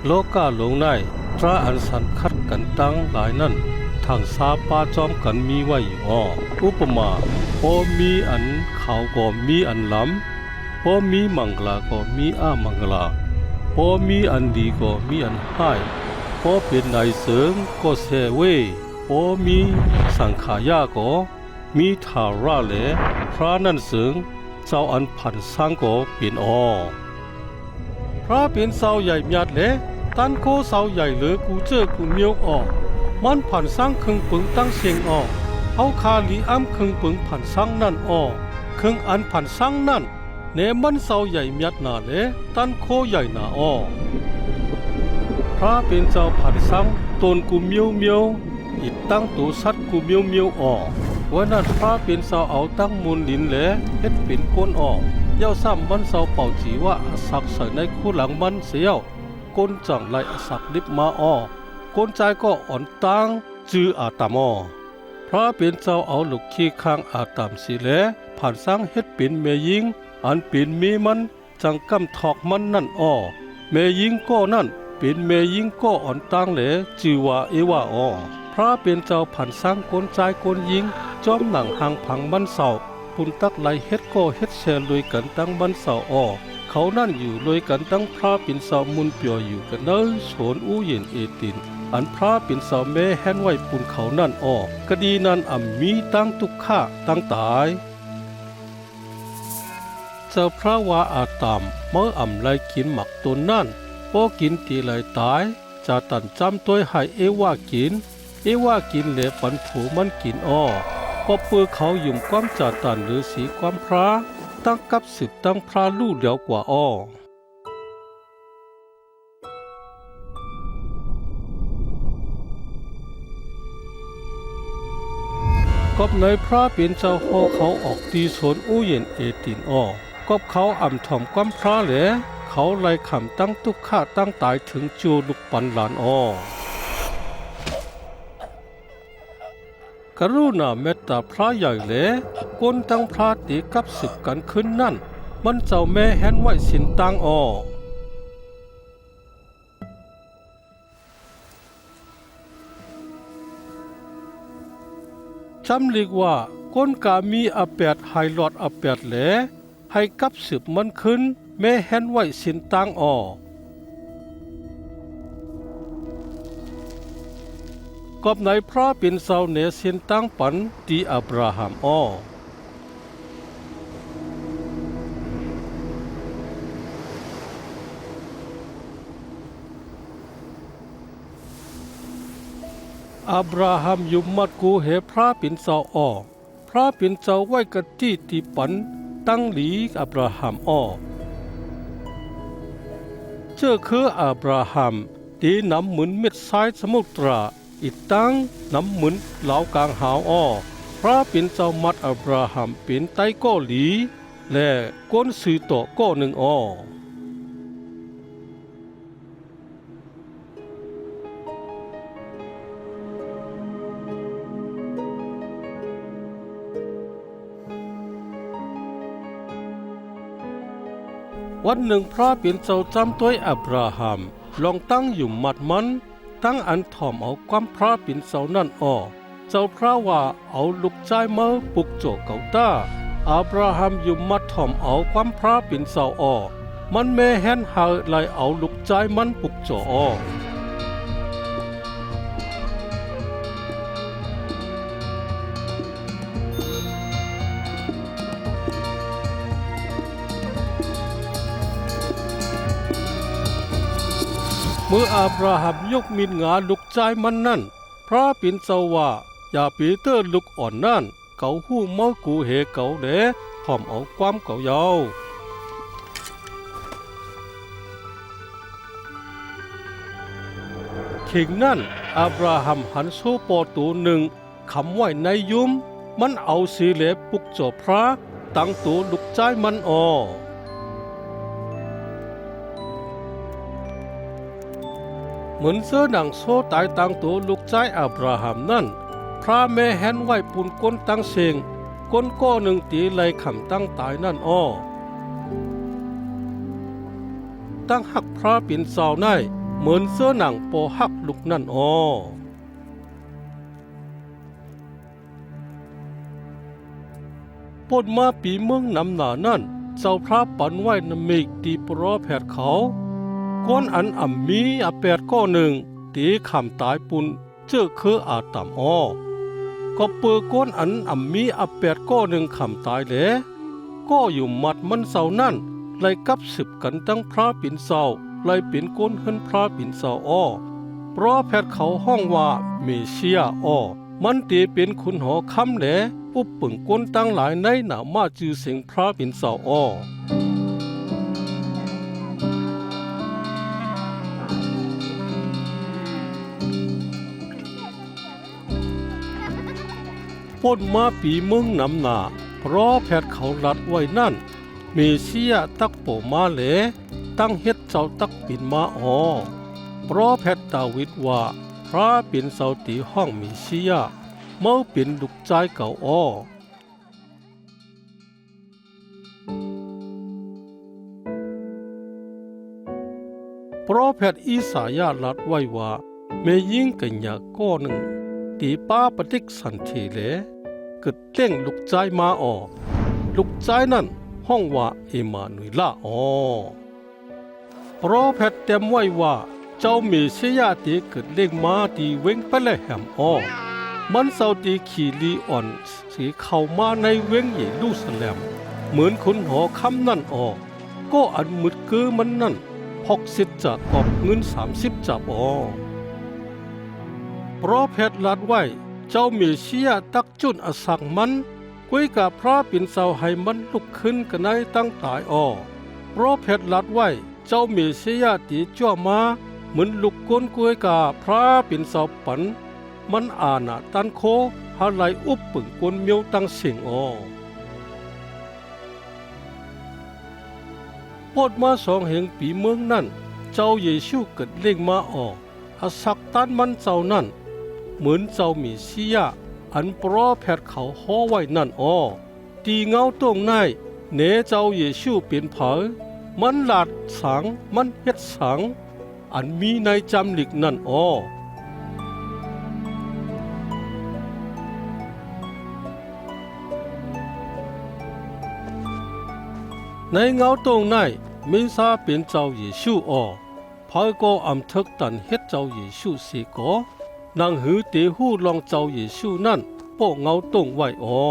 โลกาลงในตราอันสันคัดกันตั้งหลายนั้นทางซาปาจอมกันมีไว้อยู่อุปมาพอมีอันเขาก็มีอันล้ำพอมีมังกลาก็มีอามังกลาพอมีอันดีก็มีอันให้พอเป็นนายเสริงก็เสเวพอมีสังขายาก็มีทาราเลพระนั่นเสริงเจ้าอันผันสร้างก็เป็นพระเป็นเสาใหญ่ยัดเลตันโคเสาใหญ่เหลือกูเจอกูเมียวมันผันสร้างคึงปึงตั้งเสียงเอาคาลีอ้ำคึงปึงผันสร้างนั่นคึงอันผันสร้างนั่นเนมันเสาใหญ่ยัดนาเลตันโคใหญ่นาพระเป็นเจ้าผันสร้างตนกูเมียวอีกตั้งตัวสัตว์กูเมียววันนั้นพระเป็นเสาเอาตั้งมูลดินและเฮ็ดเป็นก้นเย้าซ้ำมันเสาเป่าจีว่าสักใส่ในคู่หลังมันเสียวก้นจังไรสักลิบมาก้นใจก็อ่อนตั้งจืออาตามพระเป็นเจ้าเอาลูกขี้ข้างอาตามสิแลผ่านสร้างเฮ็ดเป็นเมยิงอันเป็นเมมันจังกำทอกมันนั่นเมยิงก็นั่นเป็นเมยิงก็อ่อนตั้งแหลจือว่าเอว่าพระเป็นเจ้าผ่านสร้างก้นใจก้นยิงจอมหนังหางพังมันเสาปุ่นตักไหลเฮ็ดก็เฮ็ดแชร์ลุยกันตั้งบันเสาเขานั่นอยู่ลุยกันตั้งพระปิ่นเสามุนเปียวอยู่กันเนอโสนอู้เย็นเอตินอันพระปิ่นเสาแม่แห่นไว้ปุ่นเขานั่นคดีนั้นมีตั้งทุกข้าตั้งตายเจ้าพระว่าอาตามเมื่อไลกินหมักตนนั่นพอกินตีไหลตายจะตันจำตัวให้เอว่ากินเหลปันผูมันกินก็เปือเขายุ่มความจาตันหรือสีความพระตั้งกับสืบตั้งพระลู่เดียวกว่าก็ในพระเป็นเจ้าพ่อเขาออกตีสนอู้เย็นเอตินก็เขาถ่อมความพระแหลเขาไล่ขำตั้งทุกข้าตั้งตายถึงจูลุกปันหลานกรุณาเมตตาพระใหญ่แหลก้นตั้งพระตีกับสืบกันขึ้นนั่นมันเจ้าแม่แห่นไว้สินตังจำเรียกว่าก้นกามีอาแปดไฮหลอดอาแปดแหลให้กับสืบมันขึ้นแม่แห่นไว้สินตังกับในพระเป็นเสาเนสินตั้งปันตีอับราฮัมอับราฮัมยุมมัดกูเหพระเป็นเสาพระเป็นเสาไว้กะที่ตีปันตั้งหลีอับราฮัมเจ้าคืออับราฮัมตีน้ำเหมือนเม็ดทรายสมุทรอีกตั้งน้ำเหมือนเหลากลางหาวพระเป็นเจ้ามัดอับราฮัมเป็นไตก้อหลีและก้นสื่อต่อก้อหนึ่งวันหนึ่งพระเป็นเจ้าจำตัวอับราฮัมลองตั้งอยู่มัดมันตั้งอันถ่อมเอาความพระเป็นเสานั่นเจ้าพระว่าเอาลูกใจมาปุกโจเก่าตาอับราฮัมอยู่มัดถ่อมเอาความพระเป็นเสามันแม่แห่นหาไลเอาลูกใจมันปุกโจเมื่ออับราฮัมยกมีดงาลุกใจมันนั่นพระปินเสาว่าอย่าปีเตอร์ลุกอ่อนนั่นเกาหู้เมากูเหเกาเดถ่อมเอาความเก่ายาวขิงนั่นอับราฮัมหันโซปอตัวหนึ่งคำไว้ในยุ้มมันเอาสีเหลปุกโจพระตั้งตัวลุกใจมันเหมือนเสื้อหนังโซ่ตายตั้งตัวลูกใจอับราฮัมนั่นพระแม่แห่นไว้ปุ่นก้นตั้งเสียงก้นก้อหนึ่งตีไหลขำตั้งตายนั่นตั้งหักพระปิ่นเสาใน เหมือนเสื้อหนังปอหักลุกนั่นอ้อปนมาปีเมืองนำหนานั่นเจ้าพระปันไว้นเมกตีปรอแผดเขาก้นอันอ่ำมีอาแปดก้อหนึ่งตีขำตายปุ่นเจ้าคืออาตามอ้อก็เปิดก้นอันอ่ำมีอาแปดก้อหนึ่งขำตายแหลก็อยู่มัดมันเสานั่นไล่กับสืบกันตั้งพระปิ่นเสาไล่ปิ่นก้นขึ้นพระปิ่นเสาอ้อเพราะแพทย์เขาห้องว่าเมเชียอ้อมันตีเป็นคุณหอคำแหลปุ๊บปึงก้นตั้งหลายในหนามาจือเสียงพระปิ่นเสาอ้อพ้นมาปีเมืองนำหนาเพราะแพทย์เขารัดไว้นั่นเมเชียตักโปมาเหลตั้งเฮ็ดเจ้าตักปิ่นมาอ้อเพราะแพทย์ดาวิดว่าพระปิ่นเสาตีห้องเมเชียเมื่อปิ่นลูกใจเก่าอ้อเพราะแพทย์อีสายาลัดไว้ว่าเมยิ่งกันยาก้อหนึ่งตีป้าปฏิกสันเทเลเกิดเล่งลูกใจมาอ้อลูกใจนั่นห้องว่าเอมานุยลาอ้อเพราะแพทย์เต็มไว้ว่าเจ้าเมเสียตีเกิดเล่งมาตีเว้งไปเลยแหมอ้อมันเศร้าตีขี่ลีอ่อนสีเข้ามาในเว้งเยรูซาเล็มเหมือนคนหอคำนั่นอ้อก็อันมืดคือมันนั่น60จากกอบเงิน30จับอ้อเพราะแพทย์ลัดไว้เจ้าเมเชียตักจุนอสักมันกุยกับพระปิ่นเสาให้มันลุกขึ้นกันในตั้งตายอ้อเพราะแพทย์ลัดไว้เจ้าเมเชียตีจ้วมาเหมือนลุกก้นกุยกับพระปิ่นเสาปันมันอาณาตันโคหาไหลอุบปึงกวนเมียวตั้งเสียงอ้อปดมา2 เหงปีเมืองนั่นเจ้าเยซูเกิดเล่งมาอ้ออาศักตันมันเจ้านั่นเหมือนเจ้ามีเสียอันปรอแพทย์เขาห่อไว้นั่นอ้อตีเงาตรงในเนเจ้าเยซูเป็นเผอมันหลาดสังมันเฮ็ดสังอันมีในจำหลิกนั่นอ้อในเงาตรงในมีซาเป็นเจ้าเยซูอ้อพายก็อำทึกตันเฮ็ดเจ้าเยซูสิก็นางหือเตหูลองเจ้าเยซูนั่นโปะเงาตรงไว้อ้อ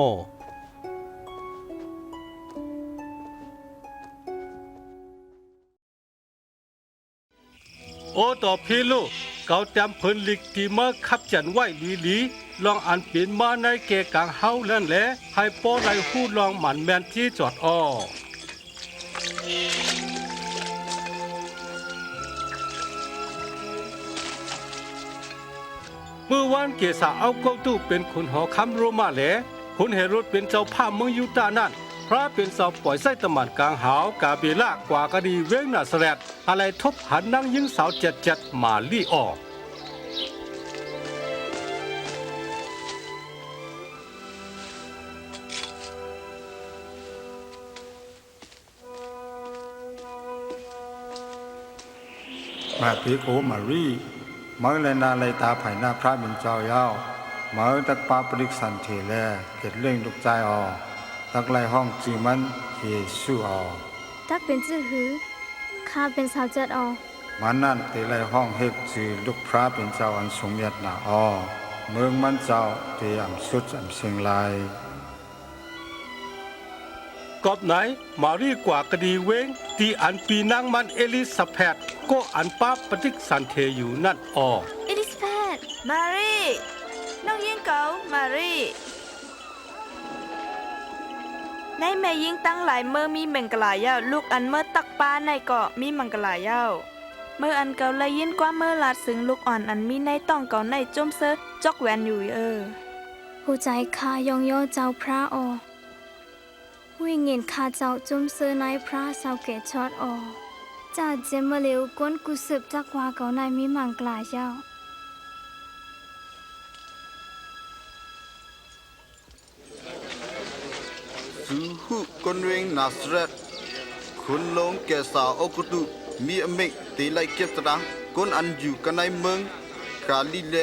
โอต่อพี่ลูกเกาเต็มเพิ่นลิกที่มาขับจันไว้ลีลองอันเป็นมาในเกกางเฮานั่นแหละให้ป้อไหลหูลองหมันแมนที่จอดอ้อเมื่อวันเกษาเอาเก้าตู้เป็นคนหอคำโรมาแหลคนเฮโรดเป็นเจ้าภาพเมืองยูดาห์นั่นพระเป็นสาวปล่อยไส้ตะมันกลางหาวกาเบลากว่าคดีเว้งนาสแลดอะไรทบหันนั่งยิงสาว77มาลี่ออกมาพีโคมารีเมื่อไรนาไรตาไผ่หน้าพระเป็นเจ้าเย้าเมื่อตักปาปริกสันเทแลเกิดเรื่องลูกใจออตักไล่ห้องจีมันเยซูออตักเป็นจื้อหือข้าเป็นสาวจัดออมันนั่นเตไล่ห้องเฮ็ดจือลูกพระเป็นเจ้าอันสมเด็จนาออเมืองมันเจ้าเตอันสุดอันเชียงรายกอบไหนมารีกว่าคดีเว้งที่อันปีนางมันเอลิซาเบธก็อันป้าปฏิกสันเทอยู่นั่นอ้อเอลิซาเบธมารีน้องยิงเก๋ามารีในแม่ยิงตั้งหลายเมื่อมีแมงกะลาเย้าลูกอันเมื่อตักปลาในเกาะมีมังกะลาเย้าเมื่ออันเก่าเลยยินกว่าเมื่อลาดซึ่งลูกอ่อนอันมีในต้องเก่าในจมเซอจอกแหวนอยู่ผู้ใจข้ายองโยเจ้าพระอวิ่งเงินข้าเจ้าจุมเสือนายพระสาวเกชอดอจ่าเจมเลียวก้นกุสืบจากว่าเก่านายมีมังกลาเจ้าสุหุคนเวงนาสเรตคุณลงแกสาวอกุตุมีอเมกตีไลเก็บตรัง ก้นอันอยู่กันในเมืองกาลิเล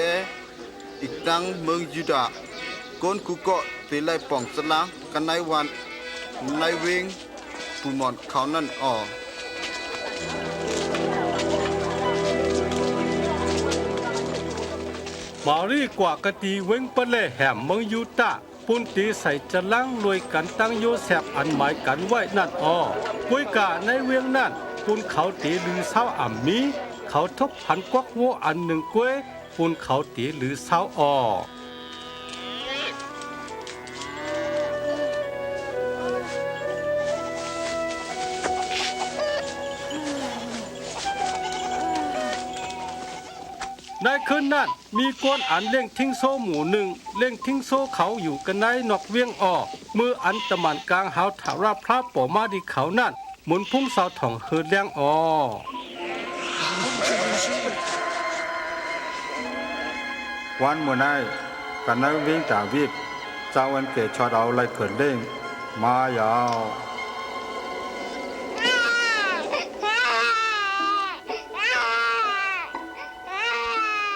อีกตั้งเมืองยูดาห์ก้นกูก็เป็นไรป่องสลางกันในวันในเวงปูหมอนเขานั่นอ่อ มารีกว่ากะตีเว้งเปเลแหมเมืองยูตาปุ่นตีใส่จะลังรวยกันตั้งโยแสบอันหมายกันไว้นั่นอ้อกุยกะในเวียงนั่นปุ่นเขาตีลือเศร้าอ่ำมีเขาทบพันกวักโวอันหนึ่งกุ้ยปุ่นเขาตีลือเศร้าอ้อในคืนนั้นมีก้นอันเล่งทิ้งโซ่หมู่หนึ่งเล่งทิ้งโซ่เขาอยู่กันในนอกเวียงอ้อมืออันตะมันกลางหาวถาราพระปอมาดีเขานั่นหมุนพุ่งสาวถ่องเฮือเลี้ยงอ้อวันเมื่อไงกันในเวียงจ่าวิกเจ้าวันเกศชอดเอาไรเกิดเล่งมายาว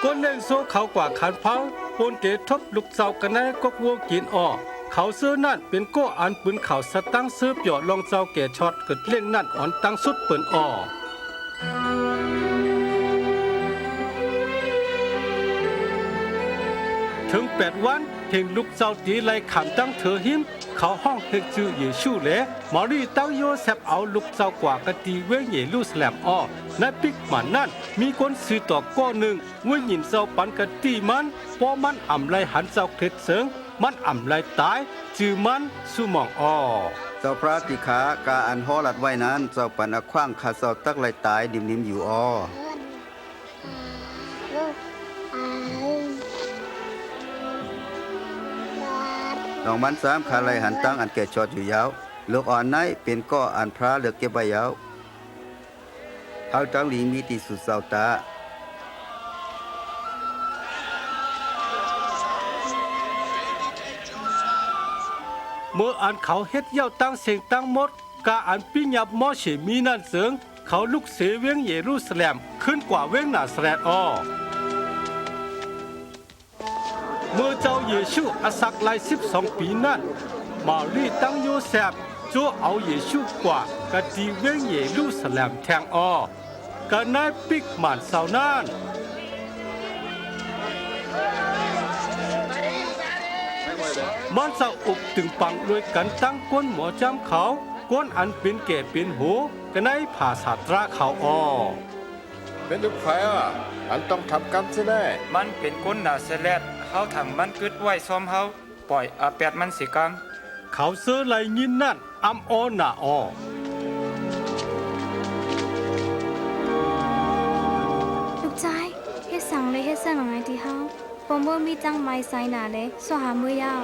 ก้นเล่งโซ่เขากว่าขันเผาปนเตทบลูกเจ้ากันในกกวัวกินอ้อเขาซื้อนั่นเป็นก้อันปืนเขาสตั้งซื้อเปียลองเจ้าแก่ช็อตเกิดเล่งนั่นอ่อนตั้งสุดเปิ่นอ้อถึง8 วันเห็นลูกเจ้าตีไล่ขำตั้งเธอหิมเขาห้องเฮกจือเยชูแลมารีตั้งโยแซบเอาลูกเจ้ากว่ากะตีเวงเยลูสแลมอ้อในปิกมันนั่นมีคนซื้อต่อก้อนหนึ่งเว้ยหยินเจ้าปันกะตีมันพอมันอ่ำไล่หันเจ้าเคล็ดเสิงมันอ่ำไล่ตายจือมันสุมองอ้อ เจ้าพระติขากาอันฮอลัดไว้นั้นเจ้าปันอขว้างขาเจ้าตักไหลตายดิมๆอยู่อ้อน้องมัน3ขาไหลหันตั้งอันแก่ชอดอยู่ยาวลูกอ่อนไหนเป็นก็อันพระเลือกเก็บไว้ยาวเฮาจังหลีมีที่สุดเศร้าตาเมื่ออันเขาเฮ็ดเย้าตั้งเสียงตั้งหมดกาอันปิญญับมอเฉมีนั่นเสิงเขาลุกเสเวียงเยรูซาเล็มขึ้นกว่าเวียงนาซาเรตอ้อเมื่อเจ้าเยซูอาศักไล12 ปีนั้นมารีตั้งโยแซบโจเอาเยซูกว่ากะดีเวียงเยรูซาเล็มแทงอ้อกะนายปิกมันเสานั้นมันเศร้าอกถึงปังด้วยกันตั้งก้นหมอจำเขาก้นอันเป็นแก่เป็นหูกันในภาษาตราเขาอ้อ เป็นลูกไฟอันต้องทำกรรมซะแน่ มันเป็นก้นหนาเสลดเฮาถังมันกึดไว้ซ้อมเฮาปล่อยอาแปดมันสิกัง เขาเสื้อไหลยินนั่นอำอ้อหน้าอ้อลูกชายเฮ็ดสั่งเลยเฮ็ดเส้นหนังไงที่เฮาปอมบ่มีจังไม้ใส่หน้าเลยสวหามือยาว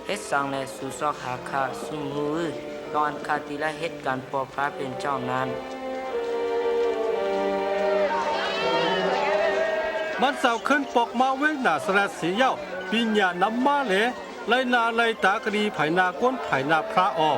เฮ็ดสั่งและสู่ซอกหาค่าสู่มือตอนคาติละเฮ็ดการปอพระเป็นเจ้านั้นมันเศร้าขึ้นปอกมาเว้งหน้าสระสีเย้าปิญญานำมาเลยไล่นาไล่ตากรีไผนาก้นไผนาพระอ้อ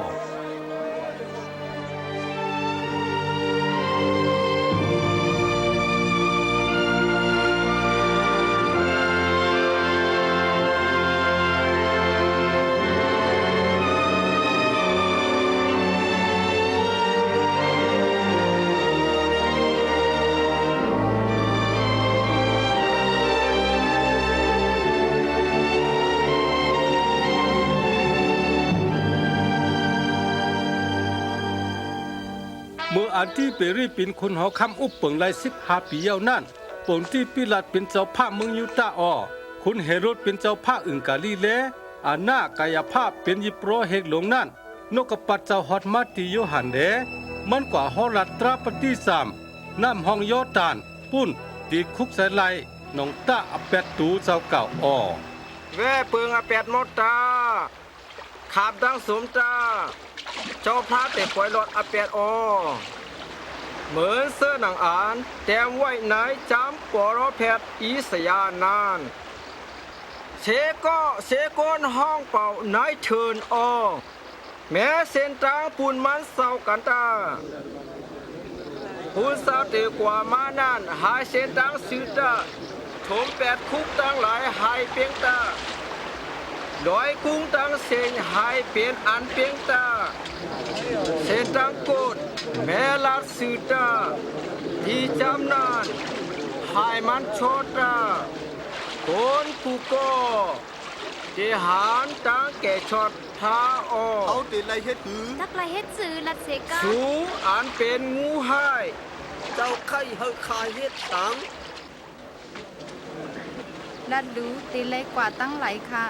เมื่ออันที่เปรีเป็นคนหอคำอุปเปิงไล่15 ปีเย้านั่นปนที่ปิลาตเป็นเจ้าภาพเมืองยูตาอ้อคุณเฮโรดเป็นเจ้าภาพอึ่งกาลีเลอาณากายภาพเป็นยิโปรเฮกหลงนั่นนกกปัดเจ้าฮอดมาติโยหันเดมันกว่าฮอลัตราปฏิสามน้ำห้องโยตานปุ้นตีคุกใส่ไหลน้องตาอแปดตูเจ้าเก่าอ้อ แว่เปิงอาแปดมดตาขาบดังสมตาเจ้าพระแต่ปล่อยหลอดอาแปดอเหมือนเสื้อหนังอ่านแต้มไว้ไหนจำปอรแพทย์อีสยานานเสกอนห้องเป่าไหนเชิญอแม้เส้นทางปูนมันเศร้ากันตา ผู้สาวเตกว่ามานั่นหายเส้นตังสือตาถมแปดคุกตั้งหลายหายเปียงตาดอยกุ้งตั้งเสียงหายเปลี่ยนอันเปียงตาเส้นตังโกดแม่ลาดสือตาที่จำนานหายมันโชตาคนกูก็ที่หารตั้งแก่ชดท้าออ เอาเตไลเฮ็ดหือ ตักไรเฮ็ดสื่อลัดเสกา สูอันเป็นงูให้ เจ้าไข่เฮาคายเฮ็ดตัง ลัดดูตีเล็กกว่าตั้งหลายค่ะ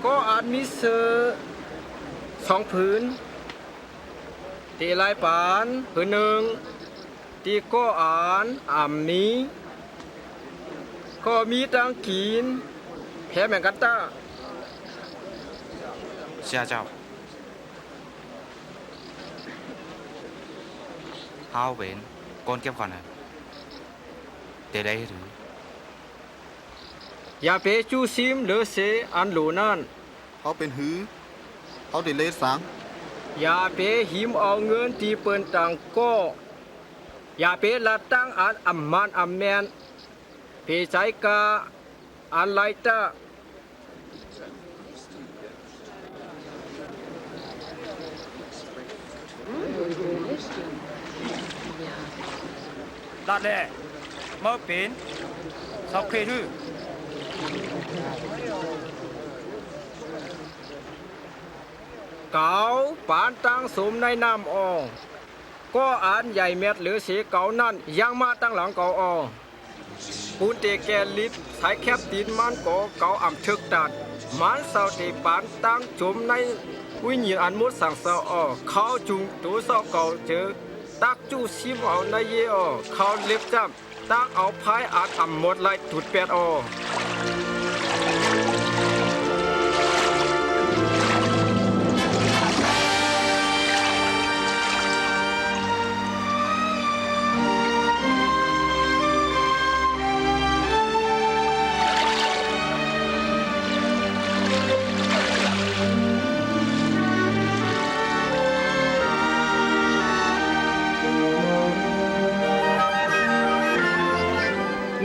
ก็อาจมีเสือสองผืนตีลายปานผืนหนึ่งตีก็อ่านนี้ก็มีตังกินแพ้แมงกันตา เสียเจ้าเฮาเป็นก้นเก็บก่อนนะเดี๋ยวได้หรือ อย่าไปจู้ซิมหรือเสอันหลูนั่น เขาเป็นหือเขาเตเลสัง อย่าไปหิมเอาเงินที่เปิ้นตังก็อย่าไปละตั้งอันอัมมันอัมแมนไปใจกาอันไลตา ลาดแล่เมื่อเป็นสอบเครือ เก่าปานตั้งสมในน้ำออก็อ่านใหญ่เม็ดหรือสีเก่านั่นยังมาตั้งหลังเก่าออปูนเตแกลิดสายแคบตีนมันก็เก่าอ่ำทึกตัดมันเสาเตปานตั้งจมในวิญญาณอันมุดสั่งเสาออเขาจุงตัวเสาเก่าเจอตักจู้ซิมเอาในเยออเขาเล็บจับตักเอาพายอาจอ่ำหมดไหลถุดแปดออ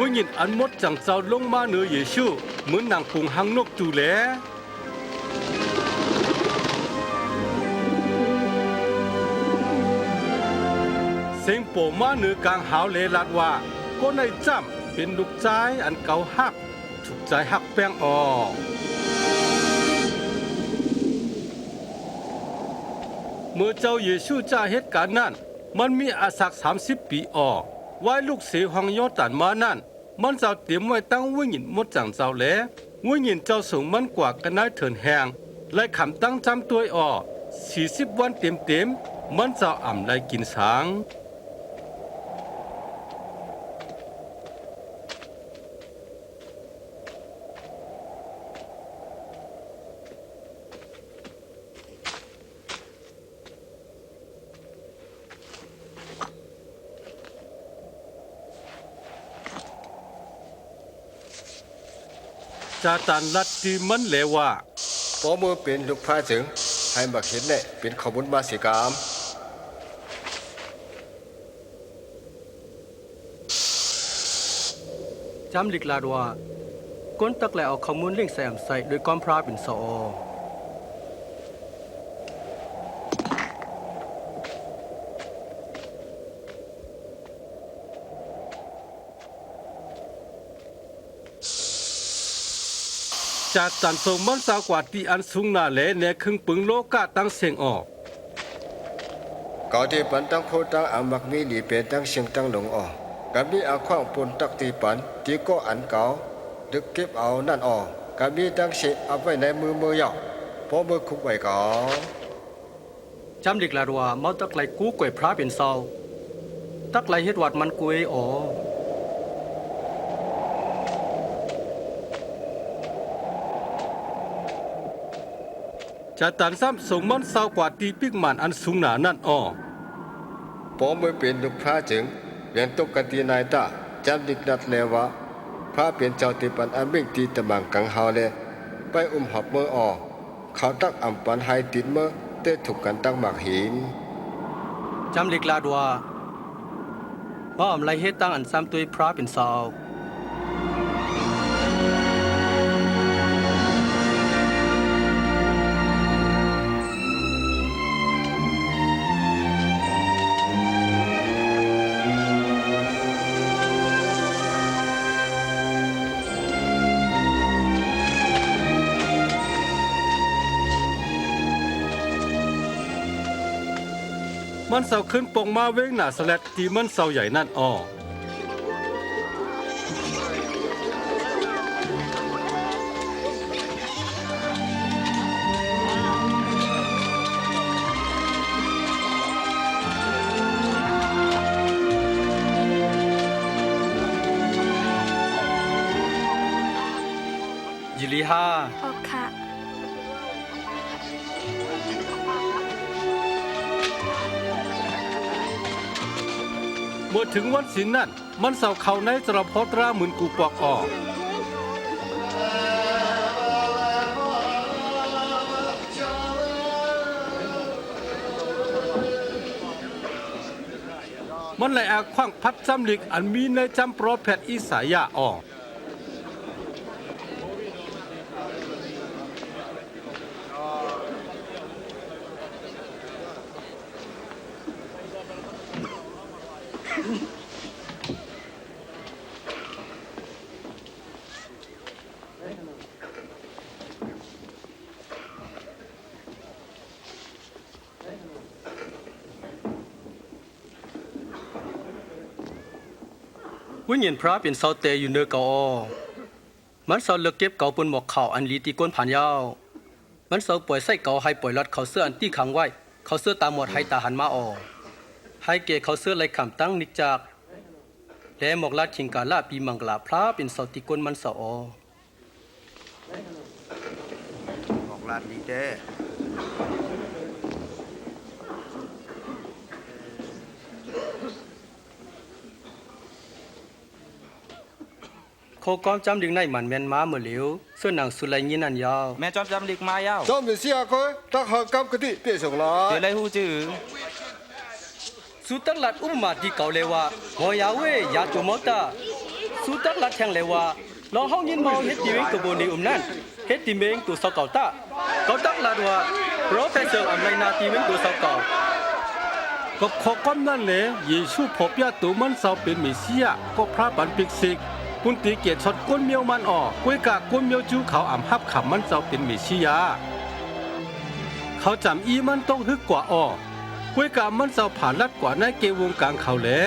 วิญญาณอันหมดจังเจ้าลงมาเหนือเยซูเหมือนนางปุงหังนกจูแลเสียงโปมาเหนือกลางหาวเลลัดว่าก็ในจำเป็นลูกใจอันเก่าหักถูกใจหักแป้งออกเมื่อเจ้าเยซูจ่าเหตุการณ์นั้นมันมีอาสัก30 ปีออกไว้ลูกเสือหังยอตันมานั่นมันเจ้าเตรียมไว้ตั้งวิญญาณหมดจังเจ้าแลวิญญาณเจ้าสูงมันกว่ากันได้เถินแหงและคำตั้งจำตัวออก40 วันเต็มมันเจ้าอ่ำไลกินสางจาตันลัดที่มันเลว่า พอมือเป็นลูกพระจึงให้มาเห็นเนี่ยเป็นขบุญมาสิกรรม จำลิกลาดว่าก้นตักแหลเอาข้อมูลเร่งแสมใส่โดยก้อมพระเป็นสอจากตันทรงมันสาวกว่าที่อันสูงหน้าแหลในครึ่งปึงโลกาตั้งเสียงออก ก่อนที่ปันตั้งโคตั้งอามักมีหลีเป็นตั้งเชียงตั้งหลงออกกับมีอาควางปนตักตีปันที่ก็อันเก่าดึกเก็บเอานั่นออกกับมีตั้งเสเอาไว้ในมือยาวพอมือคุกไว้ก่อ จำลิกลาดว่าเมาตักไหลกู้กวยพระเป็นเศร้าตักไหลเฮ็ดวัดมันกวยอ๋อ จะตันซ้ำส่งมันสาวกว่าตีปิกมันอันสูงหนานั่นอ้อ พอมือเป็นลูกพระจึงเรียนตกกันตีนายตาจำดิกนัดแล้วว่าพระเป็นเจ้าติปันอันเบ่งตีตะบังกังเฮาเลยไปหับมือออกเขาตักอำปันให้ติดมือเตะถูกกันตั้งหมากหิน จำลิกลาดว่า ว่าอำไรเฮ็ดตั้งอันซ้ำตัวพระเป็นสาวมันเสาขึ้นปงมาเว้งหน้าสแลดที่มันเสาใหญ่นั่นอ้อยิลีฮา ออกค่ะ เมื่อถึงวันศิลนั่นมันเสาเข้าในจระพอตราหมื่นกูปอกออกมันเลยอาคว้างพัดจำลิกอันมีในจำโปรแพทอิสายาออกวิญญาณพระเป็นเสาเตอยู่เนื้อเกามันเสาเลือกเก็บเกาปนหมอกเข่าอันลีตีก้นผ่านยาวมันเสาปล่อยไส้เกาให้ปล่อยลัดเขาเสื้ออันที่ขังไว้เขาเสื้อตาหมดให้ตาหันมาออกให้เกเขาเสื้อไหลขำตั้งนิกจากและหมอกลัดขิงกาลาปีมังกลาพระเป็นเสาตีก้นมันเสาบอกลาดดีเด้โคกอมจำดึงในมันแมนม้าเมื่อเหลียวส่วนหนังสุไลยินันยาวแม่จอมจำลิกมายาว จอมเป็นเสียคอยตักหากำกะทิเปียส่งลา เดี๋ยวไรหูจื้อ สุตักลัดอุปมาที่เก่าเลยว่าหัวยาเวยาจุมอตาสุตักลัดแทงเลยว่าลองห้องยินเมาเฮ็ดดีเวงตัวบนในนั่นเฮ็ดดีเมงตัวเสาเก่าตาเก่าตักลัดว่าโปรเฟสเซอร์อำไลนาตีเวงตัวเสาเก่าก็ขอก้อนนั่นแหละเยซูพบยาตัวมันเสาเป็นเมสเซียก็พระบันปิกซิกปุนตีเกียรติช็อตก้นเมียวมันออกกวยกะก้นเมียวจูเขาอ่ำฮับขำมันเจ้าเป็นเมชิยาเขาจำอีมันต้องฮึกกว่าออกกวยกะมันเจ้าผ่านลัดกว่าในเกวงกลางเขาแหละ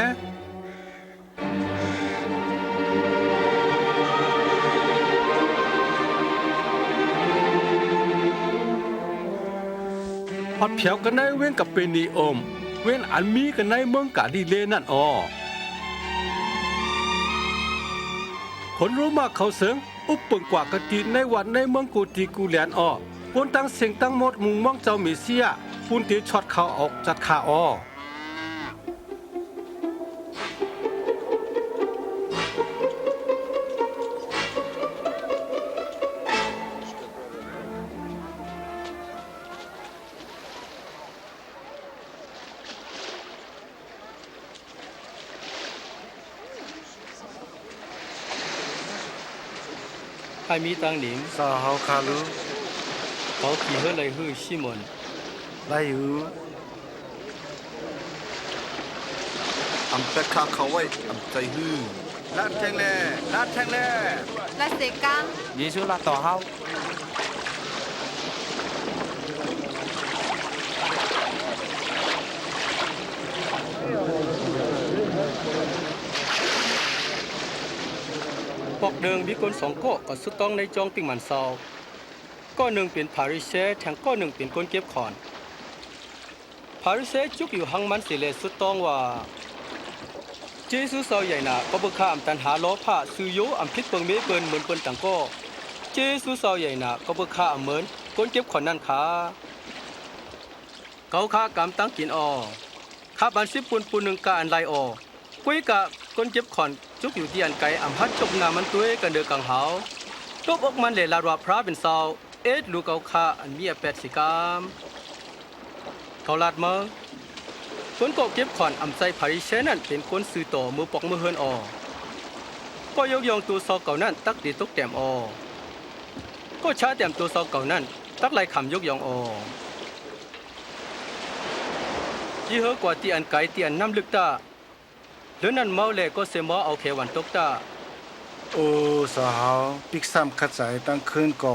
พอดเผียวกันในเว้นกับเป็นนีอมเว้นอันมีกันในเมืองกาดีเลนั่นออคนรู้มากเขาเสงอุปปึงกว่ากะติในวันในเมืองกูตีกูแลนออปนตั้งเสียงตั้งหมดมุงมองเจ้าเมเซียปุนตีช็อตเขาออกจากขาออใครมีตังหนิง สาเฮาคาลู เขาขี่เฮือเลยฮือชิมอน ไล่อยู่ อำแต่ข้าเขาไว้อำใจฮือ ลาดแทงแล่ลาดแทงแล่ และเสกัง เยซูลาต่อเฮา ปอกเดิงมีคนสองก็ก็สุดต้องในจองปิงมันเซาก็หนึ่งเป็นพาริเซแทงก็หนึ่งเป็นคนเก็บขอนพาริเซจุกอยู่หังมันสิเลสุดต้องว่าเจสุเซาใหญ่น่ะก็บ่ข้ามตันหาล้อผ้าซื้อโยอำพิษเปิงเมเปิ้นเหมือนเปิ้นตังก็เจสุเซาใหญ่น่ะก็บ่ข้าเหมือนคนเก็บขอนนั่นค่ะเขาค้ากำตั้งกินอข้าบันสิปุ่นปุ่นหนึ่งกะอันไลอกุยกะคนเจ็บขอนจุกอยู่ที่อันไกลอำพัดจกนามันตัวกันเดือกังหาวตบอกมันเลยลาดว่าพระเป็นสาวลูกเขาค้าอันมีแปดสิกรรมเขาลาดมา คนก็เก็บขอนอำใจพาริเชนั่นเป็นคนซื้อต่อมือปอกมือเฮินออก็ยกยองตัวซอเก่านั่นตักดีตกแต้มออก็ช้าแต้มตัวซอเก่านั่นตักไล่คำยกยองออยี่ห้อกว่าที่อันไกลที่อันน้ำลึกตาหรือนั่นเมาแลก็เสมอเอาแค่วันตกตาโอ้สาวปิกซ้ำขัดใจตั้งคืนก็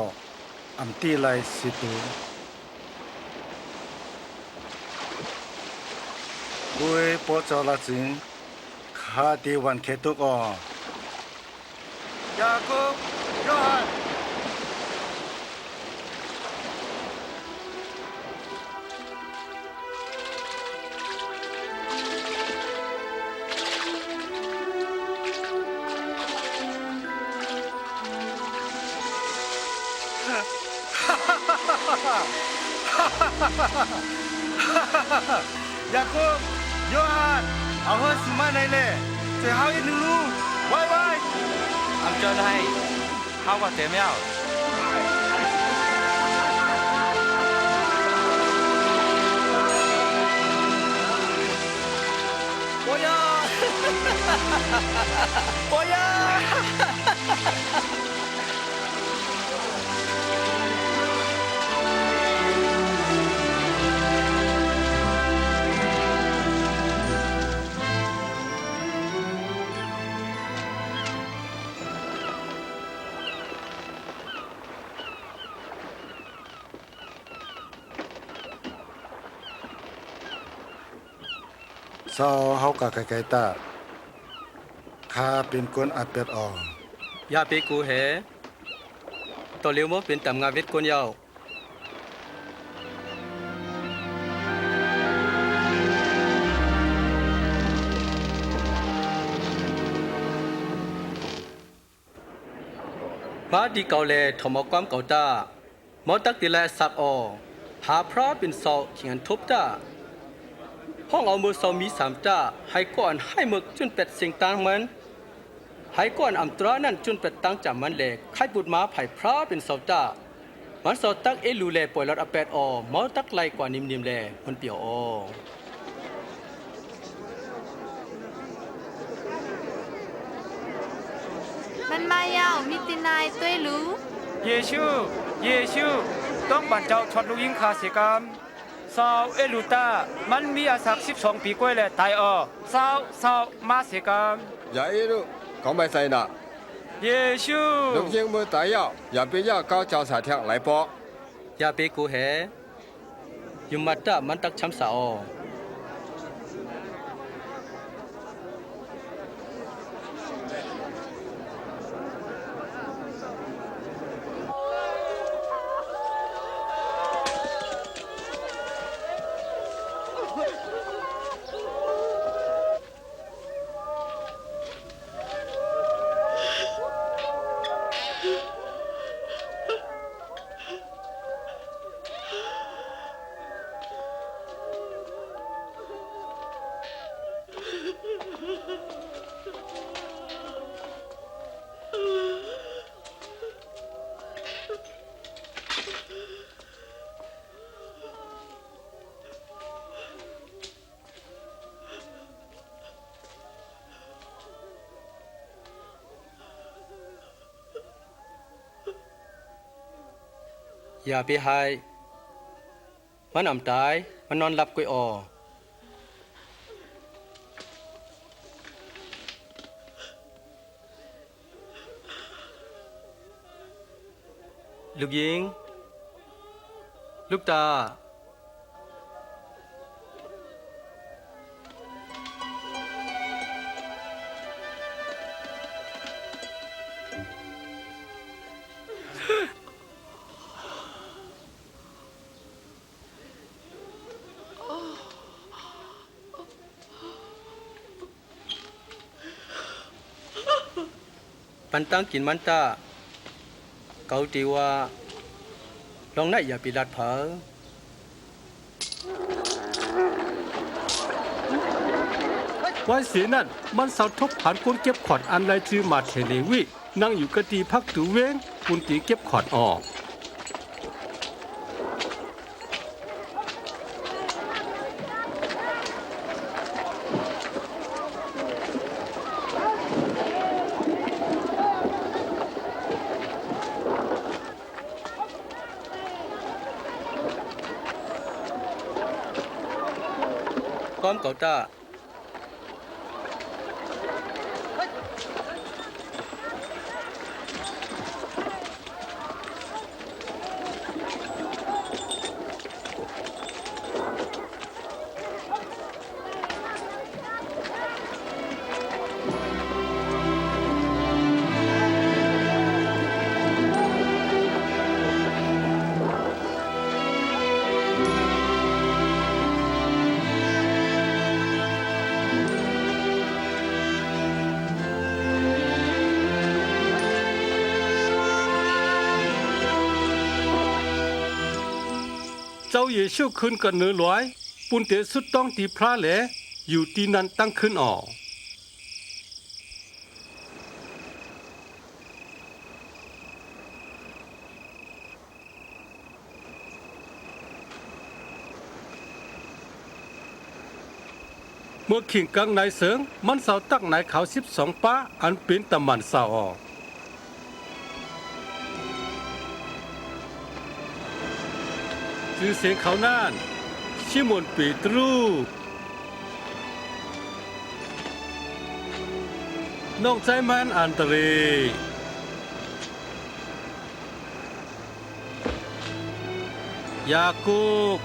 อำตีไลสิตูกุยปอจอละจิงข้าดีวันเคตุกอยากุบยอดยากุบยอดเอาเฮสมาในเล่เสียหายหนึ่งลูกไว้อันเจอให้เฮาว่าเต็มแล้วโอ้ยโอ้ยสาวเฮากะไกลๆตาข้าเป็นคนอัดเป็ดออกอย่าไปกูเหต่อเลี้ยวมเป็นตำงาเวทคนยาวมาดีเก่าแลทอมความเก่าตามอตักติแลสักออหาพระเป็นเสาเขียนทุบตาห้องเอามือเสามี3จ้าให้ก่อนให้มึกจนเป็ดสิ่งต่างมันให้ก่อนอำตรานั่นจนเป็ดตั้งจำมันแหลกให้บุตรมาไผ่พระเป็นเสาจ้ามันเสาตักเอลูแลปล่อยรถอแปดออมอตักไลกว่านิ่มๆแลมันเปียวอมันมายาวมีตินายต้วยรู้เยซูต้องบันเจ้าช็อตลูกยิงคาเสกามสาวเอลูตามันมีอาศัก12ปีกว่าแล้วตายสาวมาเสกามอย่าเอลู講咪細啦เยซูลูกยิงมือตายยาวอย่าไปยาว高教查聽嚟播อย่าไปกูเหยุมัดตามันตักช้ำสาวอย่าไปให้มันอ่ำตายมันนอนหลับกุยออลูกยิงลูกตาปันตั้งกินมันตาเกาตีว่าลองนั่นอย่าไปลัดเผอวันเสียนั่นมันสาวทบผ่านคนเก็บขอดอันไรจือมาเทเลวินั่งอยู่กะตีพักตูเว้งคุณตีเก็บขอดออก ความเก่าตาเจ้าเยซูขึ้นกันเนื้อลอยปุนเตสุดต้องตีพระแหลอยู่ที่นั้นตั้งขึ้นออกเมื่อขิงกังนายเสริงมันเสาตักนายเขา12ป้าอันเป็นตะมันเสาออกคือเสียงเขานั่นชิมอนเปตรูน้องใจมันอันเตเรยาคูบ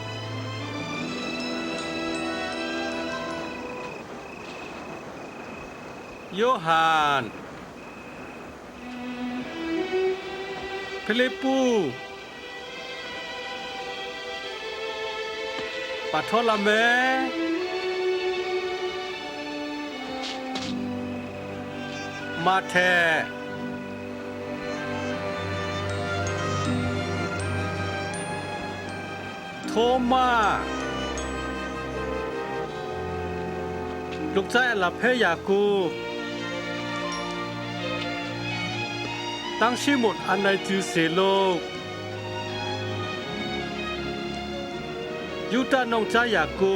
โยฮานฟิลิปปูปัทลาเมมาเทโทมาลูกชายอัลลาเพยากูตั้งชิมอนอันในจือเซโลกยูดานองจายากู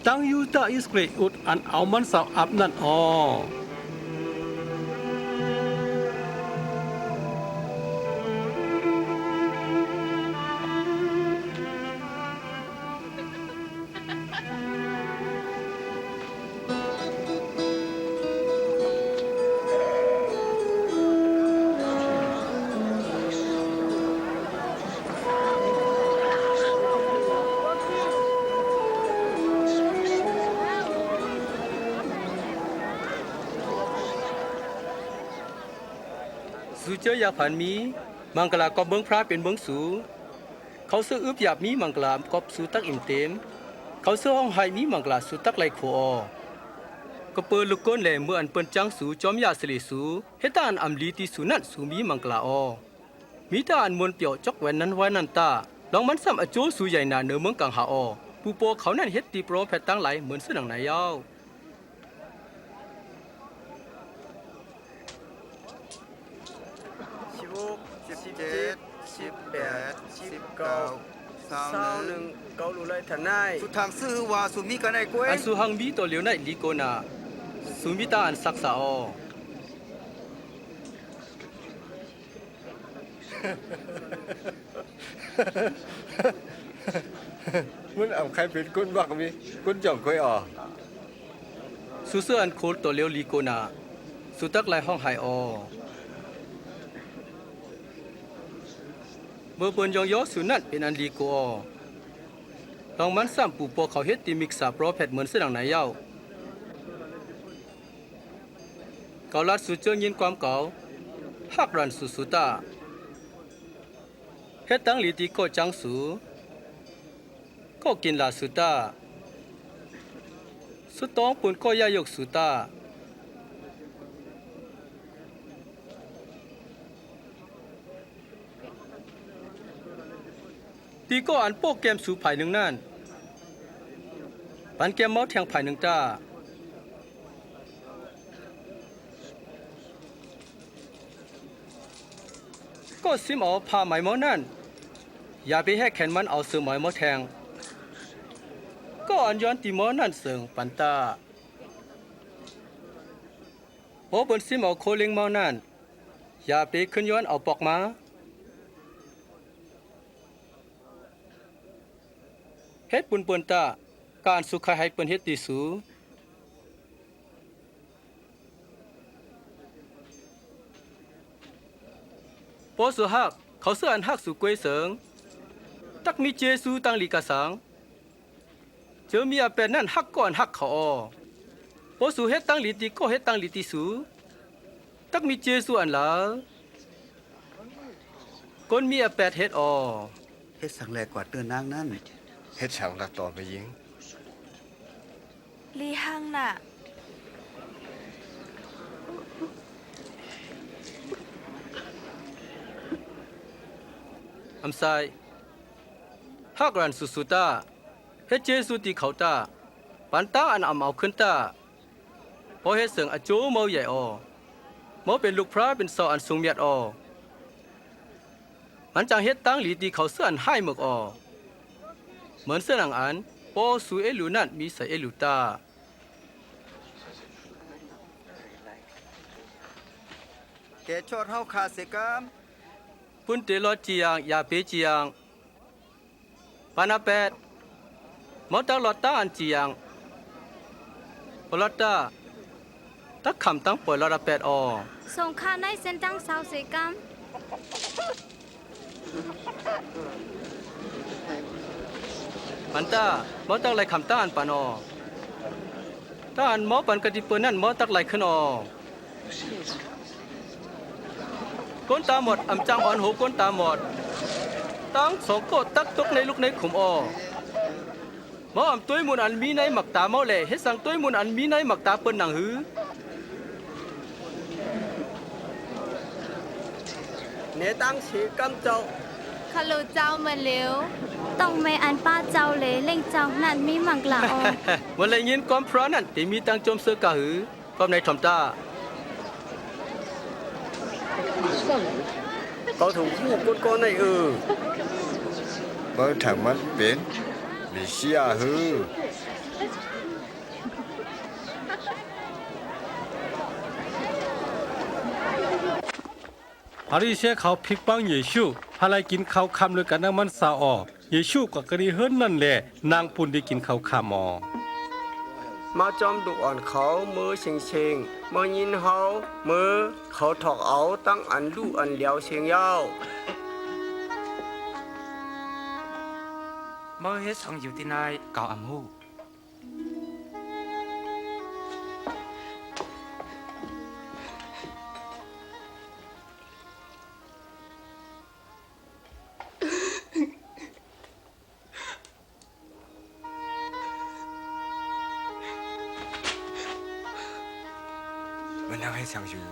ตั้งยูดาอิสเกรอุดอันเอามันสาวอับนั่นอ๋อสูเจอยาผันมีมังกลาก็เบิ้งพระเป็นเบิ้งสูเขาเสื้ออึบหยาบมีมังกลากอบสูตักอิ่มเต็มเขาเสื้อห้องไห้มีมังกลาสูตักไหลโคอก็เปิดลูกก้นแหลเมื่ออันเปิ้นจังสูจอมยาสลีสูเฮตาอันอัมลีที่สูนั่นสูมีมังกลาอมีตาอันมวนเปียวจอกแวนนั้นไว้นันตาลองมันซ้ำอโจสูใหญ่นาเนือเมืองกังหาอปูโปเขานั่นเฮ็ดตีโปรแพตตั้งไหลเหมือนเสื้อหนังนายยาวเกาลุไลทนาย สุทางซื้อว่าสุมีกันไอ้กวย อันสุหังบีตัวเหลียวในลีโกนาสุมิตาอันศักษาอมันเอาใครเป็นคนบักมีคนจ่องคอยออสุเสื้ออันโคลตัวเหลียวลีโกนาสุตักไหลห้องไห้อเมื่อเปิ้นยองยอสุนั่นเป็นอันลีโกลองมันซ้ำปูโปเขาเฮ็ดติมิกษาโปรแพทเหมือนเสื้อหนังนายยาวเกาลัดสุเจอยินความเก่าฮักรันสุสุตาเฮ็ดตั้งลีติโกจังสูก็กินลาสุตาสุตองปุ่นก็ยายกสุตาตีก็อันโปกเกมสู่ภายหนึ่งนั่นปันเกมเมาแทงภายหนึ่งตาก็ซิมเอาพาไหมเมานั่นอย่าไปให้แขนมันเอาเสือไหมเมาแทงก็อันย้อนตีเมานั่นเสืองปันตาโอบนซิมเอาโคลิงเมานั่นอย่าไปขึ้นย้อนเอาปอกมา เฮ็ดปุนเปิ้นตาการสุขให้เปิ้นเฮ็ดติสูปอสุฮักเขาเสื้ออันฮักสุกวยเสิงตักมีเจซูตังลีกะสังเจอมีอาเป็นนั่นฮักก่อนฮักเขาปอสุเฮ็ดตังลีติก็เฮ็ดตังลีติสูตักมีเจซูอันละคนมีอาแปดเฮ็ดเฮ็ดสังแลกว่าเตือนนางนั้น เฮ็ดฉังละต่อไปยิง ลีหังน่ะ อำไซฮักรันสุสุตาเฮ็ดเจซูติเขาตาปันตาอันเอาขึ้นตาพอเฮ็ดเสิงอโจเมาใหญ่เมาเป็นลูกพระเป็นซออันสูงเมียดมันจังเฮ็ดตั้งหลีตีเขาเสื้ออันให้หมึกเหมือนเสื้อหนังอันปอสูเอลูนั่นมีใส่เอลูตาแกชอดเฮาขาเสกาม ปุ่นเตลอจียงยาเปจียงปานาแปดมอตักลอตตาอันจียงปลอตตาตักคำตั้งปล่อยลอตแปดส่งข้าในเส้นตั้งสาวเสกาม มันตามอตักไหลคำตาอันปานตาอันมอปันกะติเปิ้นนั่นมอตักไหลขึ้นก้นตาหมดอำจังอ่อนหูก้นตาหมดตั้งสองโกตักตกในลูกในขุมหมออำตุ้ยมุนอันมีในหมักตาเมาแหล่เฮ็ดสังตุ้ยมุนอันมีในหมักตาเปิ้นหนังหือเนตั้งสีกำเจ้า คาโลเจ้ามาเร็วต้องไม่อันป้าเจ้าเลยเล่งเจ้านั่นมีมังกลาวันเลยยินความพระนั่นที่มีตังจมเสือกะหือความในถมตาเขาถูกผู้กุดก้อนในเมื่อถังมันเป็นมีเสียหือ พาริเชเขาพลิกปังเยซูพาไลกินข้าวคำเลยกันนั่งมันสาเยซูก็กระดิเฮิรนนั่นแหละนางปุ่นได้กินข้าวคำมาจอมดุอ่อนเขามือเชิงๆมายินเฮามือเขาถอกเอาตั้งอันลู่อันเหลียวเชียงยาว เมื่อเฮ็ดสังอยู่ที่นายเก่าอำหูมันนั่งให้ฉังอยู่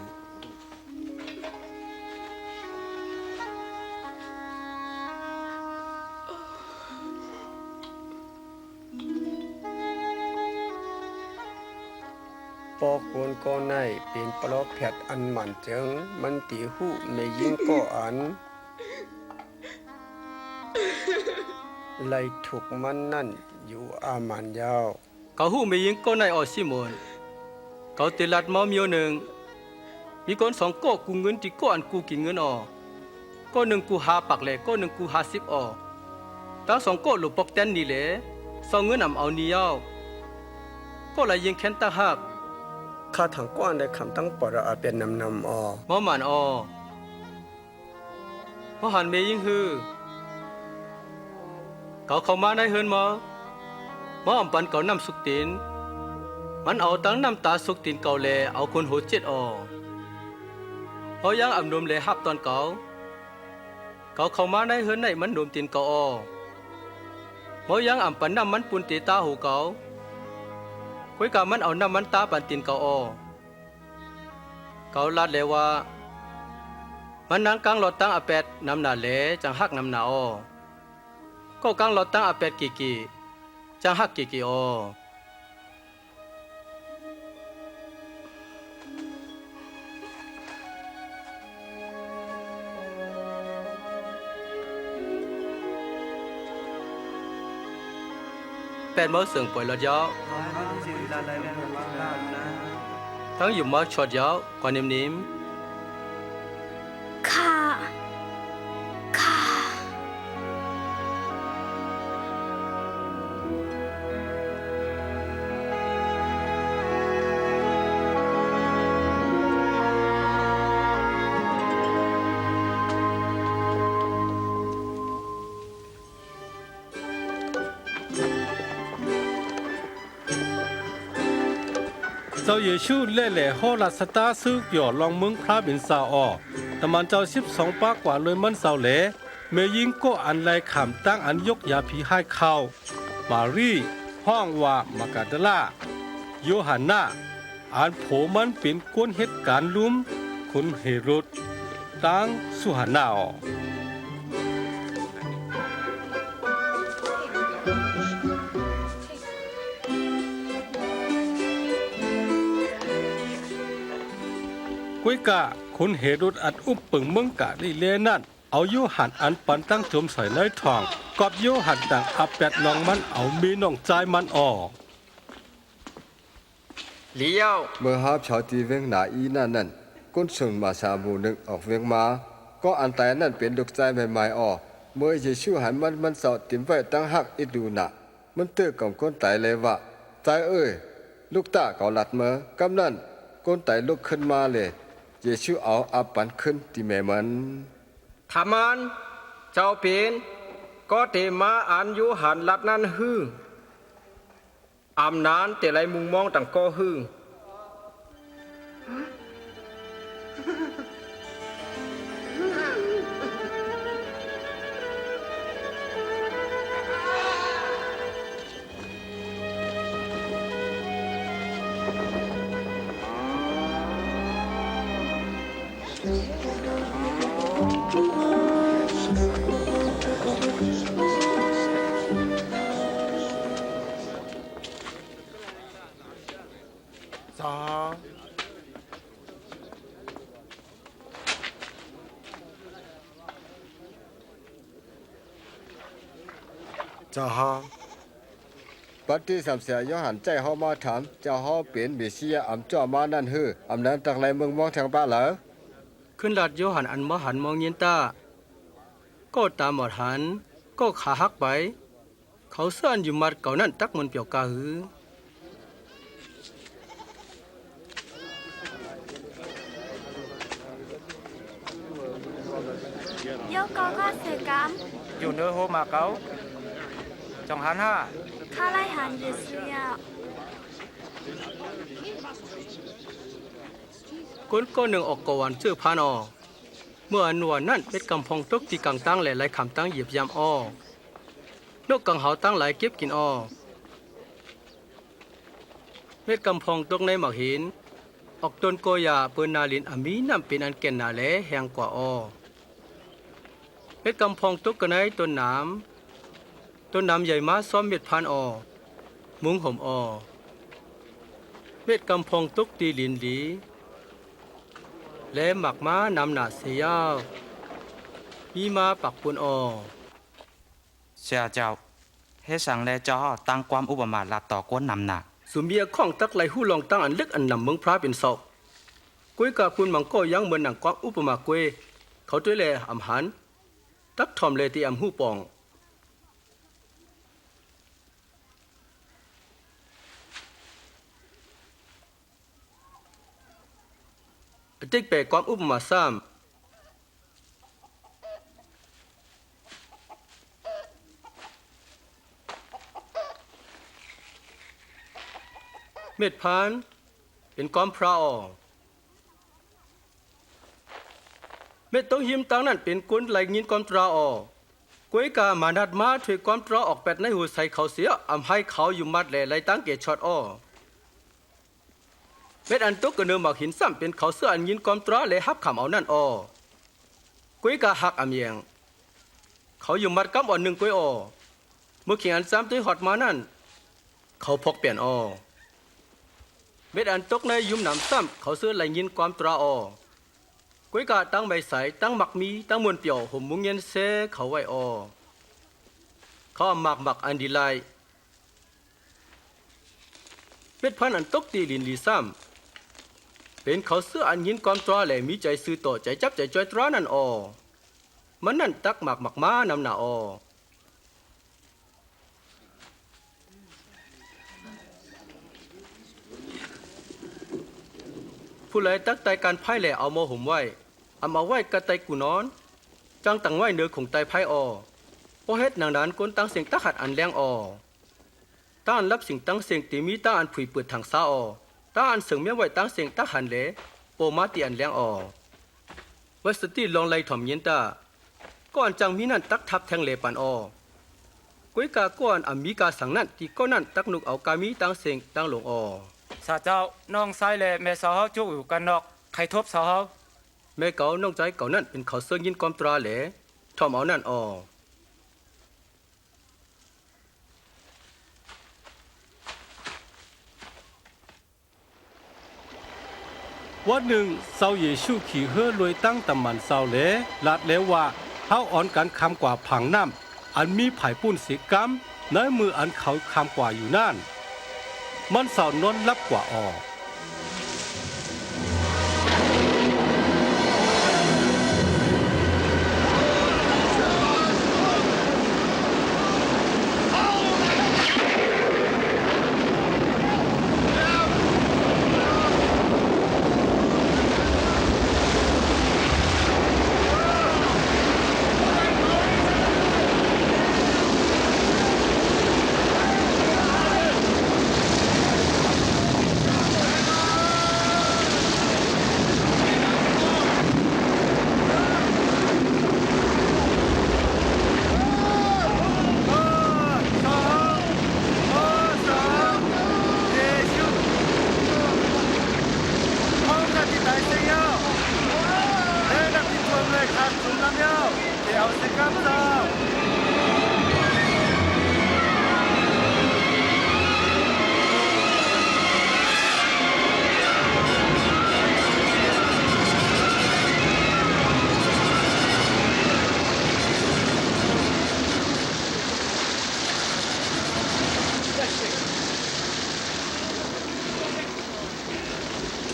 ปอกคนก็ในเป็นปลอกแผดอันหมันเจิงมันตีหูไม่ยิงก็อันไล่ถูกมันนั่นอยู่อามันยาว เขาหูไม่ยิงก็ในซิมอนเขาติลัดมอมโยหนึ่งมีคนสองก็กูเงินที่ก็อันกูกินเงินก็หนึ่งกูหาปักแหล่ก็หนึ่งกู50ตั้งสองก็หลุดปอกแตนนี่แหละสองเงินนำเอานี่ยาวก็เลยยิงแค้นตาหักข้าถังก้อนได้คำตั้งปอระอาเป็นนำหมอมันมอหันเมยิงฮือเขาเข้ามาในเฮินมออำปันเขานำสุกตินมันเอาตั้งน้ำตาสุกตินเก่าแลเอาคนโหด7เขายังอำนมแลฮับตอนเขาเข้ามาในเฮินในมันนมตินเก่ามอยังอำปันน้ำมันปุนตีตาหูเขาคุยกับมันเอาน้ำมันตาปันตินเขาลาดเลยว่ามันนั่งกลางหลอดตั้งอาแปดน้ำหนาแหลจังหักน้ำหนาก็กลางหลอดตั้งอาแปดกี่จังหักกี่แปดมื้อเสื่องปล่อยหลอดยาวทั้งอยู่มาช็อตยาวกว่านิ่มข้า เจ้าเยซูเล่แหล่ฮอลัสตาซึกหย่อลองเมืองพระเป็นสาวออแต่มันเจ้า12ปากกว่าเลยมันเสาแหล่เมยิงก็อันไลขำตั้งอันยกยาผีให้เข้ามารีห้องว่ามากาดลาโยฮันนาอันโผมันเป็นก้นเหตุการณ์ลุ่มคุณเฮโรดตั้งสุหานาอกุ้ยกะคุณเฮโรดอัดอุปปึงเมืองกะลิเลนั่นเอาโยหันอันปันตั้งจมใส่ในทองกอบโยหันต่างอาแปดลองมันเอามีน้องใจมันออกเลี้ยว เมื่อหาบชาวตีเวงหนาอีนั่นก้นส่วนมาชาบูนึงออกเวียงมาก็อันแต่นั่นเป็นลูกใจใหม่ๆออกเมื่อเยซูหันมันเสาติมไว้ตั้งหักอิดูหนะมันเตื้อกับก้นไตเลยว่าใจเอ้ยลูกตาเก่าหลัดเมื่อกำนั่นก้นไตลุกขึ้นมาเลยเยซูเอาอาปันขึ้นที่แม่มันทามันเจ้าเป็นก็เตมาอันอยู่หันลัดนั้นฮืออำนานแต่ไรมุงมองต่างก็ฮือเจ้าฮา ปัจจุบันเสียยหันใจเฮามาถามเจ้าเฮาเป็นเมสสิยาอำจ้อมานั่นฮืออำนั้นตักไหลเมืองมองทางบ้านเหรอขึ้นลาดโยหันอันมหันมองเย็นตาก็ตามหมดหันก็ขาหักไปเขาเสื่อนอยู่มัดเก่านั่นตักมันเปียวกาหือโยกก็สื่อกรรม อยู่เนื้อโฮมาเก๊าจองหันห้า ข้าไล่หันเยซูยา ก้นก็หนึ่งออกกวนชื่อพานอเมื่ออันวันนั้นเป็นกำพองตกที่กังตั้งและไหลคำตั้งเหยียบยำอ้อนกกังเหาตั้งไหลเก็บกินอ้อเม็ดกำพองตกในหมักหินออกต้นโกยาเปินนาลินอามีน้ำเป็นอันแก่นนาแหลแหงกว่าอ้อเม็ดกำพองตกกันในต้นน้ำใหญ่มาซ้อมเม็ดพานอ้อมุ้งห่มอ้อเม็ดกำพองตกตีลินหลีและหมักม้านำหนาเสียาวมีมาปักปุนอเสียเจ้าเฮ็ดสังแลจอตั้งความอุปมาลัดต่อก้นนำหนักสุเมียข้องตักไหลหู้ลองตั้งอันลึกอันนำเมืองพระเป็นศอกกุ้ยกาคุณมังก็ยังเหมือนหนังความอุปมากุ้ยเขาด้วยแลอำหันตักทอมเลตีอำหู้ปองติ๊กเปความอุปมาซ้ำเม็ดพานเป็นก้อมพระออเม็ดต้องหิมตั้งนั้นเป็นกุนไหลยินก้อมตราออกวยกามานัดมาถวยก้อมตราออกแปดในหัวใส่เขาเสียอำให้เขาอยู่มัดแหล่ไหลตั้งเกศช็อตอเม็ดอันตุกกระเนิมหมักหินซ้ำเป็นเขาเสื้ออันยินก้อมตราและฮับขำเอานั่นอกวยกาหักอำเยียงเขาอยู่มัดกำอ่อนหนึ่งกวยอเมื่อเขียนอันซ้ำตัวหอดมานั่นเขาพกเปลี่ยนเม็ดอันตกในยุ่มหนำซ้ำเขาเสื้อไหลยินความตรากุ้ยกาตั้งใบใสตั้งหมักมีตั้งมวนเปี่ยวห่มมุงเย็นเซเขาไว้เขาหมักอันดีไลเม็ดพันอันตกตีลินลีซ้ำเป็นเขาเสื้ออันยินความตราแหล่มีใจซื้อต่อใจจับใจจอยตรานั่นมันนั่นตักหมักม้านำหน้าผู้ใดตักไตการไพ่แหล่เอาโมห่มไว้เอาไว้กะไตกูนอนจังตั้งไว้เนื้อของไตไพ่พอเฮ็ดนางนั้นก้นตั้งเสียงตักหัดอันแรงตั้งรับสิ่งตั้งเสียงตีมีตั้งอันผุยเปิดทางซ้า ตั้งอันเสงเมียไว้ตั้งเสียงตั้งหันเลโอมาตีอันแรงออวัสติลองไล่ถ่อมเย็นตาก่อนจังมีนั่นตักทับแทงเลปันออก้อยกาก่อนอมีกาสังนั่นที่ก็นั่นตักนุกเอากามีตั้งเสียงตั้งหลงออสาเจ้าน้องชายและแม่สาวจุกอยู่กันนอกใครทบสาวแม่เก่าน้องใจเก่านั่นเป็นเขาเสื้อยินกอมตราแหลถ่อมเอานั่นออวันหนึ่งเสาเยชูขี่เฮือลวยตั้งตำมันเสาแหลลาดแล้วว่าเฮาอ่อนกันคำกว่าผังน้ำอันมีไผ่ปุ้นสีกำในมืออันเขาคำกว่าอยู่นั่นมันเสานนลับกว่าออก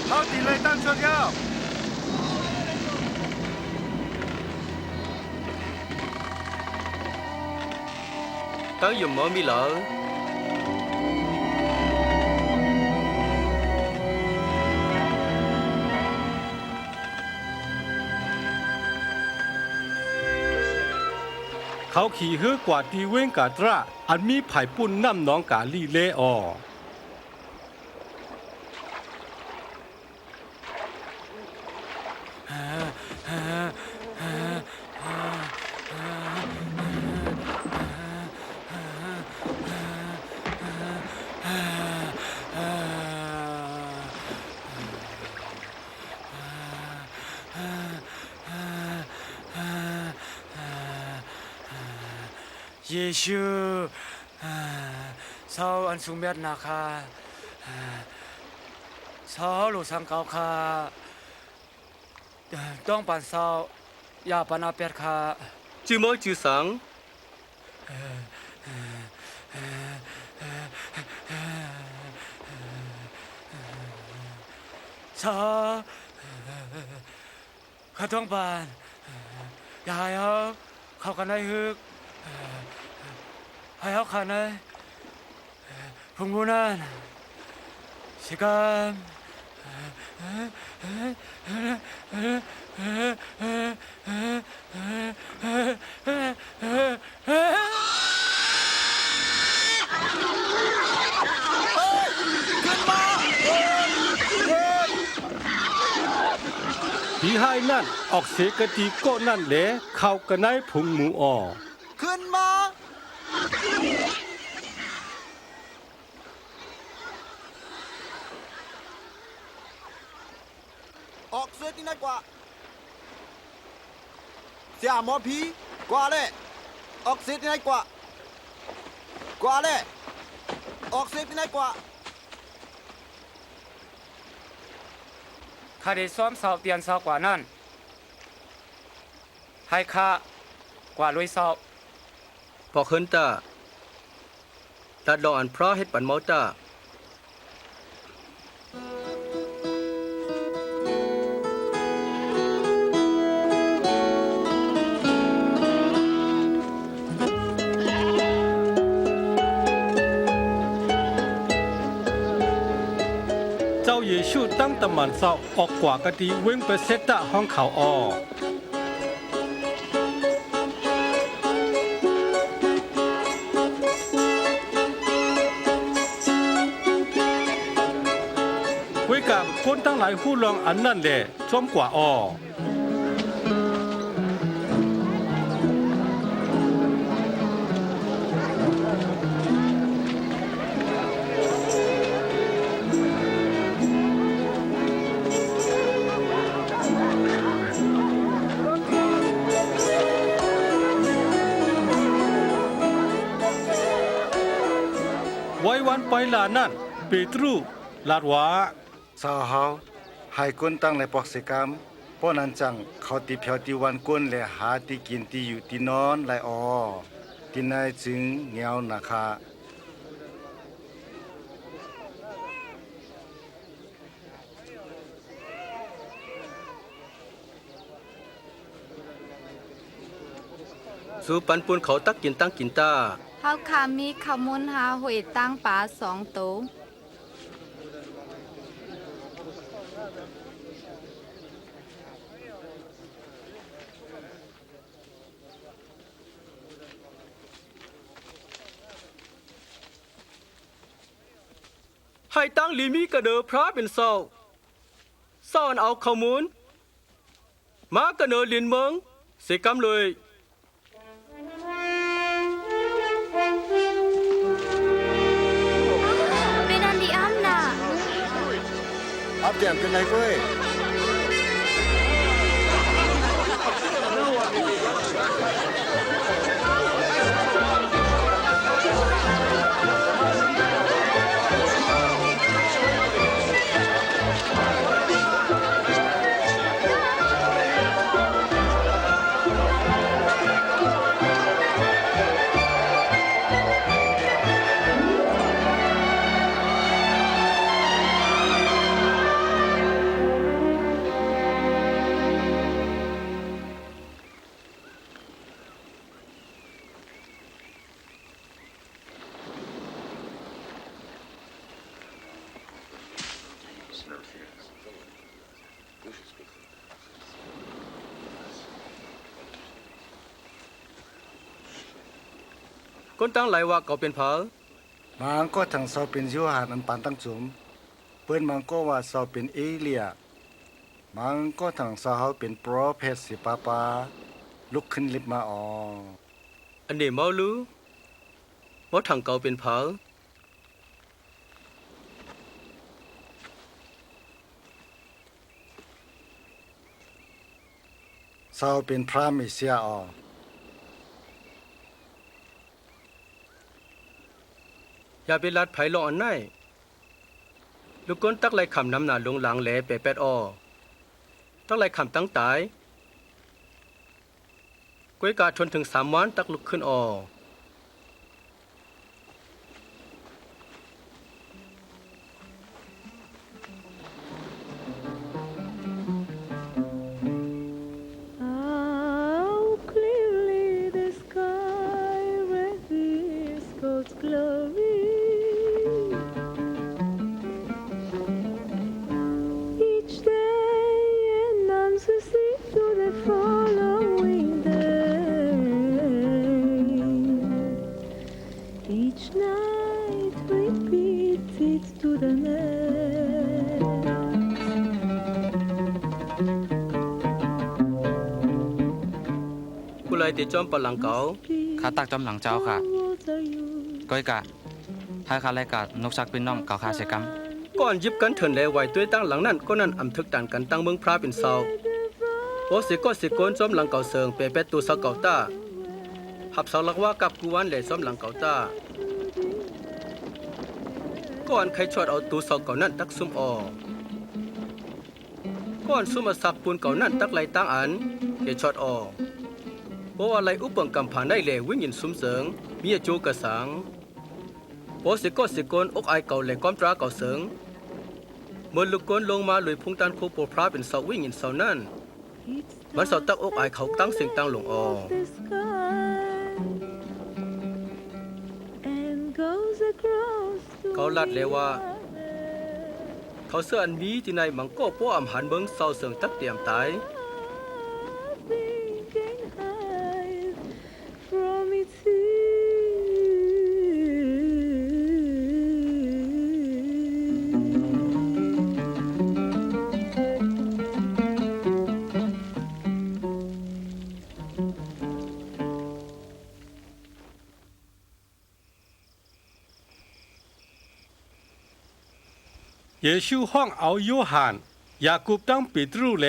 เขาตีเลยตั้งชนยาวตั้งอยู่หมอมีเหรอเขาขี่เฮือกว่าตีเว้งกาตราอันมีไผ่ปุ้นน้ำน้องกาลีเลออเยซูสาวอันสุเมียนาคาสาวหลุสังเกาคาต้องปันสาวยาปนาเปียคาจือมอจือสังสาวข้าต้องปันยายเขากันได้ฮึกให้เขาขันได้พงบุนันสิกันผีหายนั่นออกเสกตีโก้นั่นแหละเข้ากันในพุงหมูออขึ้นมาออกเสียที่ไหนกว่าเสียหมอผีกว่าเลยออกเสียที่ไหนกว่าเลยออกเสียที่ไหนกว่าข้าได้ซ้อมสาวเตียนสาวกว่านั่นให้ข้ากว่าลุยสาวพอขึ้นตาตัดดอกอันพระเฮ็ดปันเมาตาเจ้าเยซูตั้งตำมันเสาออกกว่ากะตีเว้งไปเซตะห้องเขาออ ไว้กับคนตั้งหลายผู้ลองอันนั่นแหละชมกว่าอ้อไว้วันไปลานั่นเปตรูลาดว่าสาวเฮาให้คนตั้งในปอกสิกรรมป้อนั้นจังเขาติเพียวติวันก้นและหาติกินติอยู่ตินอนไหลออตินายจึงเหนียวนะคะสู่ปันปูนเขาตักกินตั้งกินตาเฮาคามีขมุนหาหวยตั้งปลา2ตัวให้ตั้งลีมีกระเดอพระเป็นเศร้าซ่อนเอาข้อมูลมากระเนอเลียนเมืองเสกำเลยเป็นอันดีอ้ำน่ะ อับแจมเป็นไรเว้ย คนตั้งหลายว่าเขาเป็นเผามังก็ทั้งสาวเป็นยูหานันปานตั้งจุมเปิ้นมังก็ว่าสาวเป็นเอเลียมังก็ทั้งสาวเป็นโปรเพสสิปาปาลุกขึ้นลิบมาอออันนี้เมาลูว่าทางเขาเป็นเผาสาวเป็นพระเมสสิยาอออย่าไปลัดไผ่ลองอันไหนลูกก้นตักไหลคำน้ำหนาลงหลังแหล่แปดอ้อตักไหลคำตั้งตายก้วยกาทนถึง3 วันตักลุกขึ้นอ้อผู้ไรติจอมปลังเก่าข้าตักจอมหลังเจ้าค่ะก้อยกะให้ข้าไล่กะนกชักเป็นน้องเก่าข้าเสกัมก่อนยิบกันเถินแลไหวตัวตั้งหลังนั้นก็นั่นอำทึกดันกันตั้งเมืองพระเป็นเศร้าโอสิก็สิโกนจอมหลังเก่าเสิงเปเปตูสเก่าตาหับเสาลักว่ากับกูวันแหล่จอมหลังเก่าตาก่อนใครชอดเอาตูเสาเก่านั้นตักซุ่มออก่อนซุ่มมาสักปูนเก่านั้นตักไหลตั้งอันเกชอดออเพราะว่าไหลอุปงกำผ่านได้แหล่วิ่งยินซุ่มเสิงมีโจกระสังโอสิก็สิโกนอกไอเก่าแหล่ก้อมตราเก่าเสิงเมื่อลูกก้นลงมาลุยพุงตันโคโปพระเป็นเสาวิ่งยินเสานั่นมันเสาตักอกไอเขาตั้งเสียงตั้งลงออเขาลัดเลยว่าเขาเสื้ออันมีที่ในมังก็ป้อมหันเบิ้งเสาเสิงตักเตรียมตาย เยซูห้องเอาโยหานยากูบตั้งปิตรูแล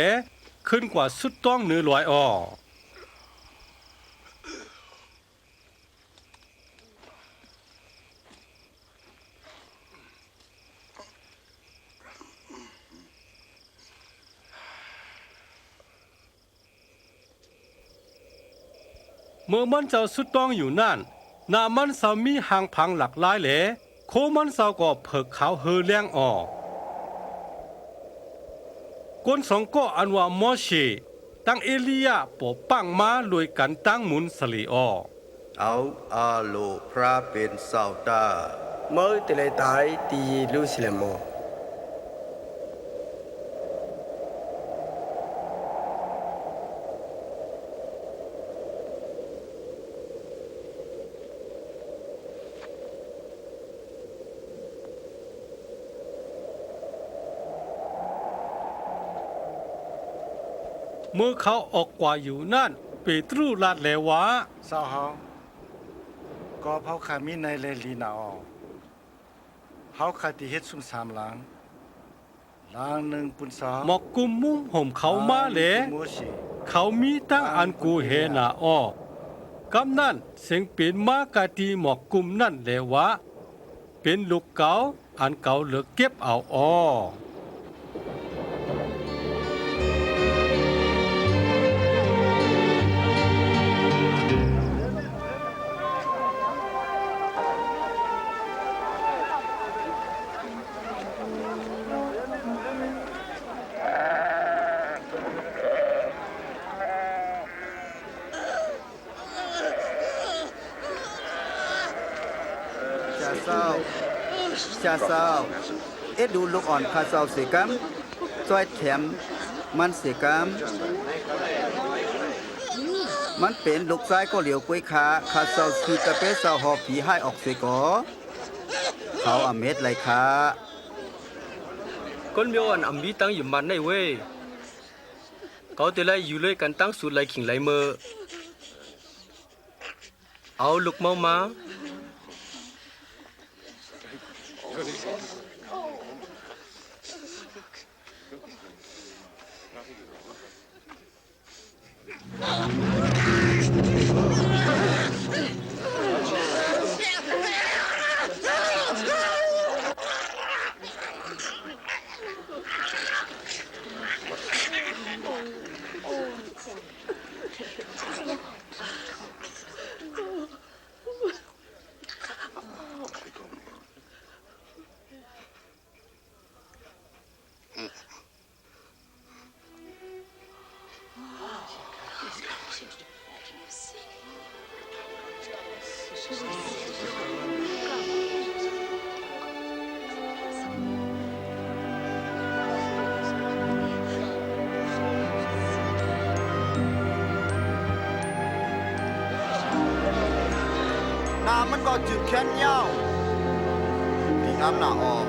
ขึ้นกว่าสุดต้องเนื้อลอยออเมื่อมันเจ้าสุดต้องอยู่นั่นนามันเสามีหางพังหลักหลายแหลโคมันเสาก็เผิกขาวเฮอแรงออกก้นสองก็อันว่ามอเชตั้งเอลียาปอปังมาลวยกันตั้งมุนสลีออเอาอาโลพระเป็นเสาตา mới từ lại tại đi Jerusalem เมื่อเขาออกกว่าอยู่นั่นเปตรูลาดแล้วว่าเศร้าเฮาก็เฮาขามีในเลลีนาออเฮาขาที่เฮ็ดซุ่ม3หลังหลังหนึ่งปุนสองหมอกกุมมุ้งห่มเขามาแหลเขามีตั้งอันกูเฮนาออกำนั่นเสียงเป็นมากาตีหมอกกุมนั่นแล้วว่าเป็นลูกเก่าอันเก่าเหลือเก็บเอาออชาเศร้าเอ็ดดูลูกอ่อนคาเศร้าเสกัมซอยแถมมันเสกัมมันเป็นลูกซ้ายก็เหลียวกุ้ยขาคาเศร้าคือตะเปเศร้าหอบผีให้ออกเสกอเขาอเม็ดไรคะก้นเมียวอันอำบีตั้งอยู่มันในเว้ยเขาแต่ไรอยู่เลยกันตั้งสูตรไรขิงไรเมอเอาลูกเมามานามันก็จืดแค้นเย้าที่น้ำหนาออก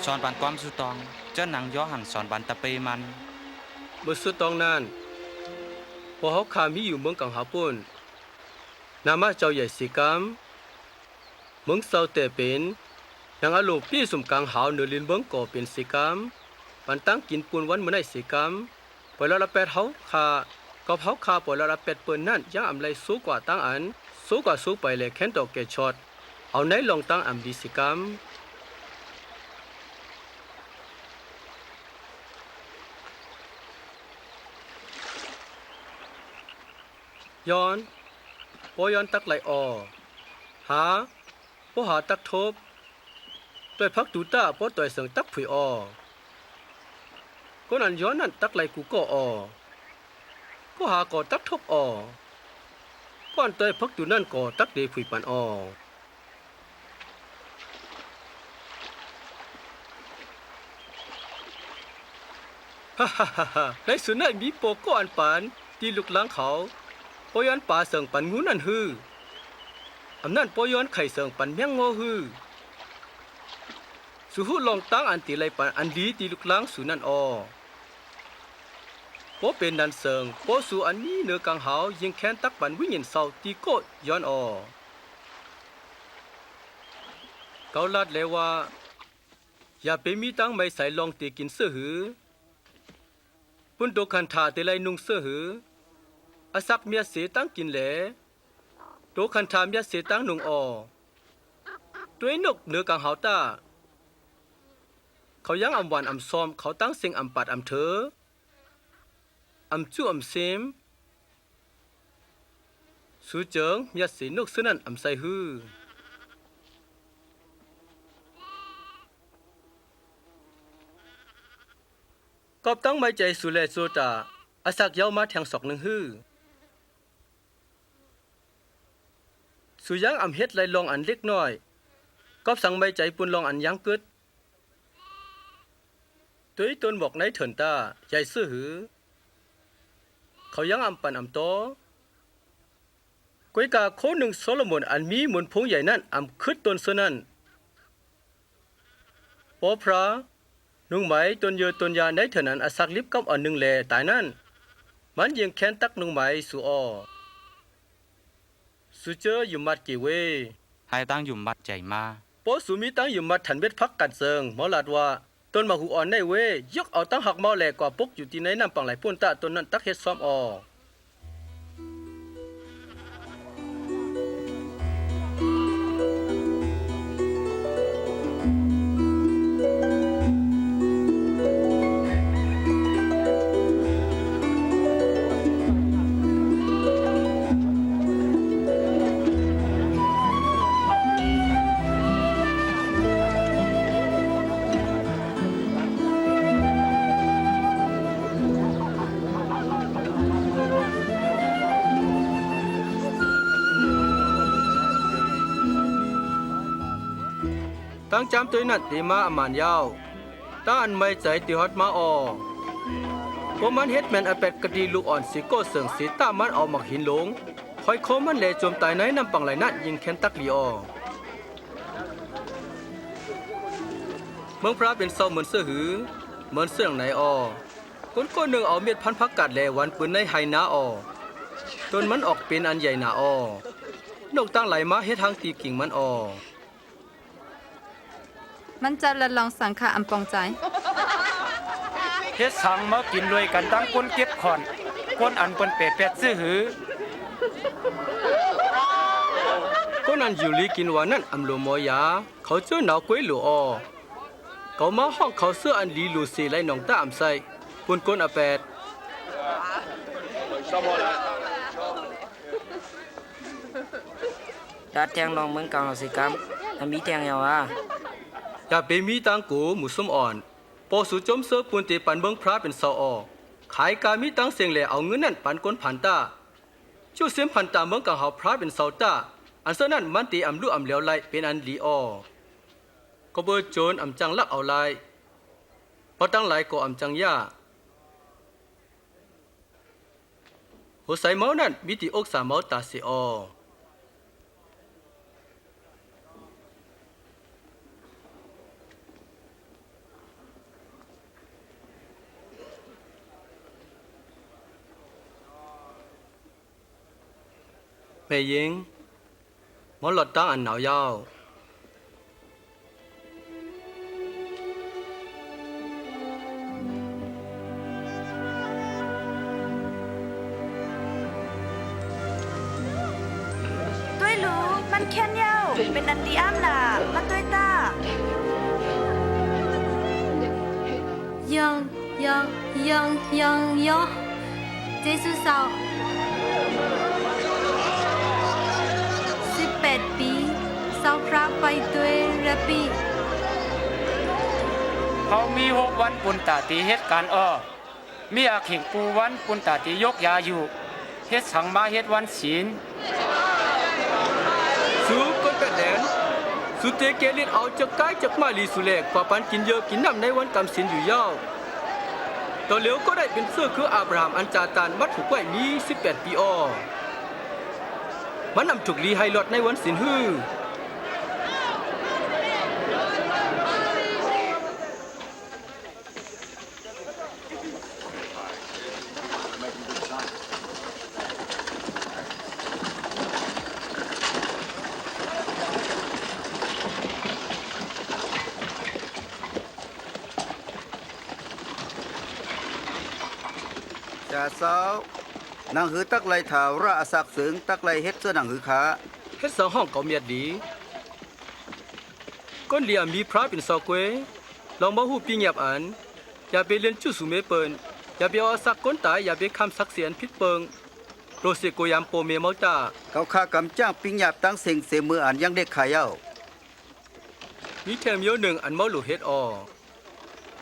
สอนปันความสุตองเจ้าหนังย่อหันสอนปันตะเปมันเมื่อสุดตองนั้นพอเขาขามีอยู่เมืองกังหาปุ่นนามาเจ้าใหญ่สีกามเมืองเศร้าแต่เป็นยังอาลูพี่สุ่มกลางหาวเนือลินเมืองก่อเป็นสีกามปันตั้งกินปูนวันเมื่อไหร่สีกามปล่อยละแปดเขาขาก็เขาขาปล่อยละแปดเปิ้นนั่นยังอำไรสูงกว่าตั้งอันสูงกว่าสูงไปเลยแค่นดอกแก่ช็อตเอาไหนลองตั้งอำดีสีกามย้อนพอย้อนตักไหลออหาพอหาตักทบตัวพักตูตาพอตัวเสียงตักผุยออก็นั่นย้อนนั่นตักไหลกูก็ออก็หาก่อตักทบออก้อนตัวพักตูนั่นก่อตักเดผุยปันออ ฮ่าฮ่าฮ่าในส่วนนั้นมีโปโกอันปันที่ลุกล้างเขาปอยอนป่าเสิงปันงูนั่นฮืออำนั้นปอยอนไข่เสิงปันเมียงงอฮือสุหุลองตั้งอันตีไลปันอันดีที่ลุกล้างสุนันอปอเป็นนันเสิงปอสูอันนี้เนื้อกังหาวยิงแค้นตักปันวิ่งเงินเศร้าตีโกย้อนอเขาลาดแล้วว่าอย่าไปมีตั้งไม่ใส่ลองตีกินเสื้อหือปุ่นโดคันทาตีไลนุ่งเสื้อหืออาศักเมียเสตั้งกินแหลโดคันทาเมียเสตั้งนุ่งอด้วยนกเนื้อกังหาวตาเขายังอำวันอำซอมเขาตั้งเสียงอำปัดอำเถออำจู่อำเซมสูเจิงเมียเสนกเสนั่นอำใส่ฮือก็ตั้งไม่ใจสุเลโซตาอาศักเย้ามาแทงศอกหนึ่งฮือสุยังอำเฮ็ดไลลองอันเล็กน้อยก็สั่งไม่ใจปุ่นลองอันยังกึดตัวตนบอกในเถินตาใหญ่ซื่อหือเขายังอำปันอำโตก้อยกาโคหนึ่งโซโลมอนอันมีมุนพงใหญ่นั่นอำคึดตนเสนั่นพอพระนุ่งไหมตนเยอตนยาในเถินนั้นอาศักลิบกับอันหนึ่งแลตายนั่นมันยังแค้นตักนุ่งไหมสู่อสุเจออยู่มัดกี่เวให้ตั้งอยู่มัดใจมาปอสุมีตั้งอยู่มัดถันเบ็ดพักกันเซิงหมอลาดว่าต้นมะฮูอ่อนในเวยกเอาตั้งหักเมาแหลกว่าปุกอยู่ที่ไหนน้ำปังไหลป่นตะต้นนั้นตักเฮ็ดซ้อมอตั้งจำตัวนั้นตีมาอมานยาวตั้งอันไม่ใจตีฮอดมาอพวกมันเฮ็ดแมนอเป็ดกะดีลูกอ่อนสิโก้เสิงสีตามันเอาหมักหินหลงคอยโคมันเลยโจมตายในน้ำปังไหลนั่นยิงแค้นตักลีอเมืองพระเป็นเศร้าเหมือนเสื้อหือเหมือนเสื้อไหนคนก้นหนึ่งเอาเม็ดพันพักกัดแลวันปืนในไฮนาต้นมันออกเป็นอันใหญ่หนานกตั้งไหลมาเฮ็ดทางตีกิ่งมันมันจะละลองสังขาอำปองใจเฮ็ดสังมากินรวยกันตั้งก้นเก็บขอนก้นอันเปิ้นเป็ดซื้อหือก้นอันอยู่ลีกินวานั่นอำโลมอยาเขาเจ้าหนาวกวยหลูเขามาห้องเขาเสื้ออันลีลูซีไลหนองตาอำไซปุ่นก้นอเป็ดดัดแทงลองเมืองกลางสิกรรมมีแทงยาวอย่าไปมีตังกูหมุสมอ่อนปอสุจมเสือปุ่นตีปันเมืองพระเป็นเสาขายกามีตังเสียงแหล่เอาเงินนั่นปันก้นผ่านตาชูเสียมพันตาเมืองกลางหาพระเป็นเสาตาอันเสนั่นมันตีอำลู่อำเหลียวไลเป็นอันลีก็เบอร์โจรอำจังลักเอาไลพอตั้งหลายก็อำจังย่าหัวใส่เมานั่นมีตีอกสามเมาตาเสียแม่ยิงหมอหลอดตั้งอันหนาวยาวด้วยรู้มันแค้นยาวเป็นอันดีอ้ามน่ะมันด้วยตายังเจสุสาว18 ปีสาวพระไปด้วยระปีเขามี6 วันปุนตาตีเฮ็ดการมีอาเข่งปูวันปุนตาตียกยาอยู่เฮ็ดสังมาเฮ็ดวันศีลสูก็กระแดนสุเตเกลิดเอาจากกายจากมาลีสุเลกกว่าปันกินเยอะกินน้ำในวันกำศีลอยู่ยาว ตัวเหลียวก็ได้เป็นเสื้อคืออับราฮัมอันจาตานมัดถูกไว้มี18 ปีมันนำถูกลีให้ลดในวันสินฮือจ่าเซาหนังหือตักไลถาวราศักดิ์สึงตักไลเฮ็ดเสื้อหนังหือขา เฮ็ดสองห้องก็เมียดดีก้นเหลี่ยมมีพระเป็นซอกเวลองบ่ฮู้ปีเงียบอันอย่าไปเรียนจุสุเมเปินอย่าไปเอาสักก้นตายอย่าไปคำสักเสียนพิษเปิงโรเซโกยามโปเมเมาตาเขาฆ่ากำจ้างปิ้งหยาบตั้งเสียงเสมืออันยังเด็กขายเอามีแถมเยอะหนึ่งอันเมาหลุเฮ็ด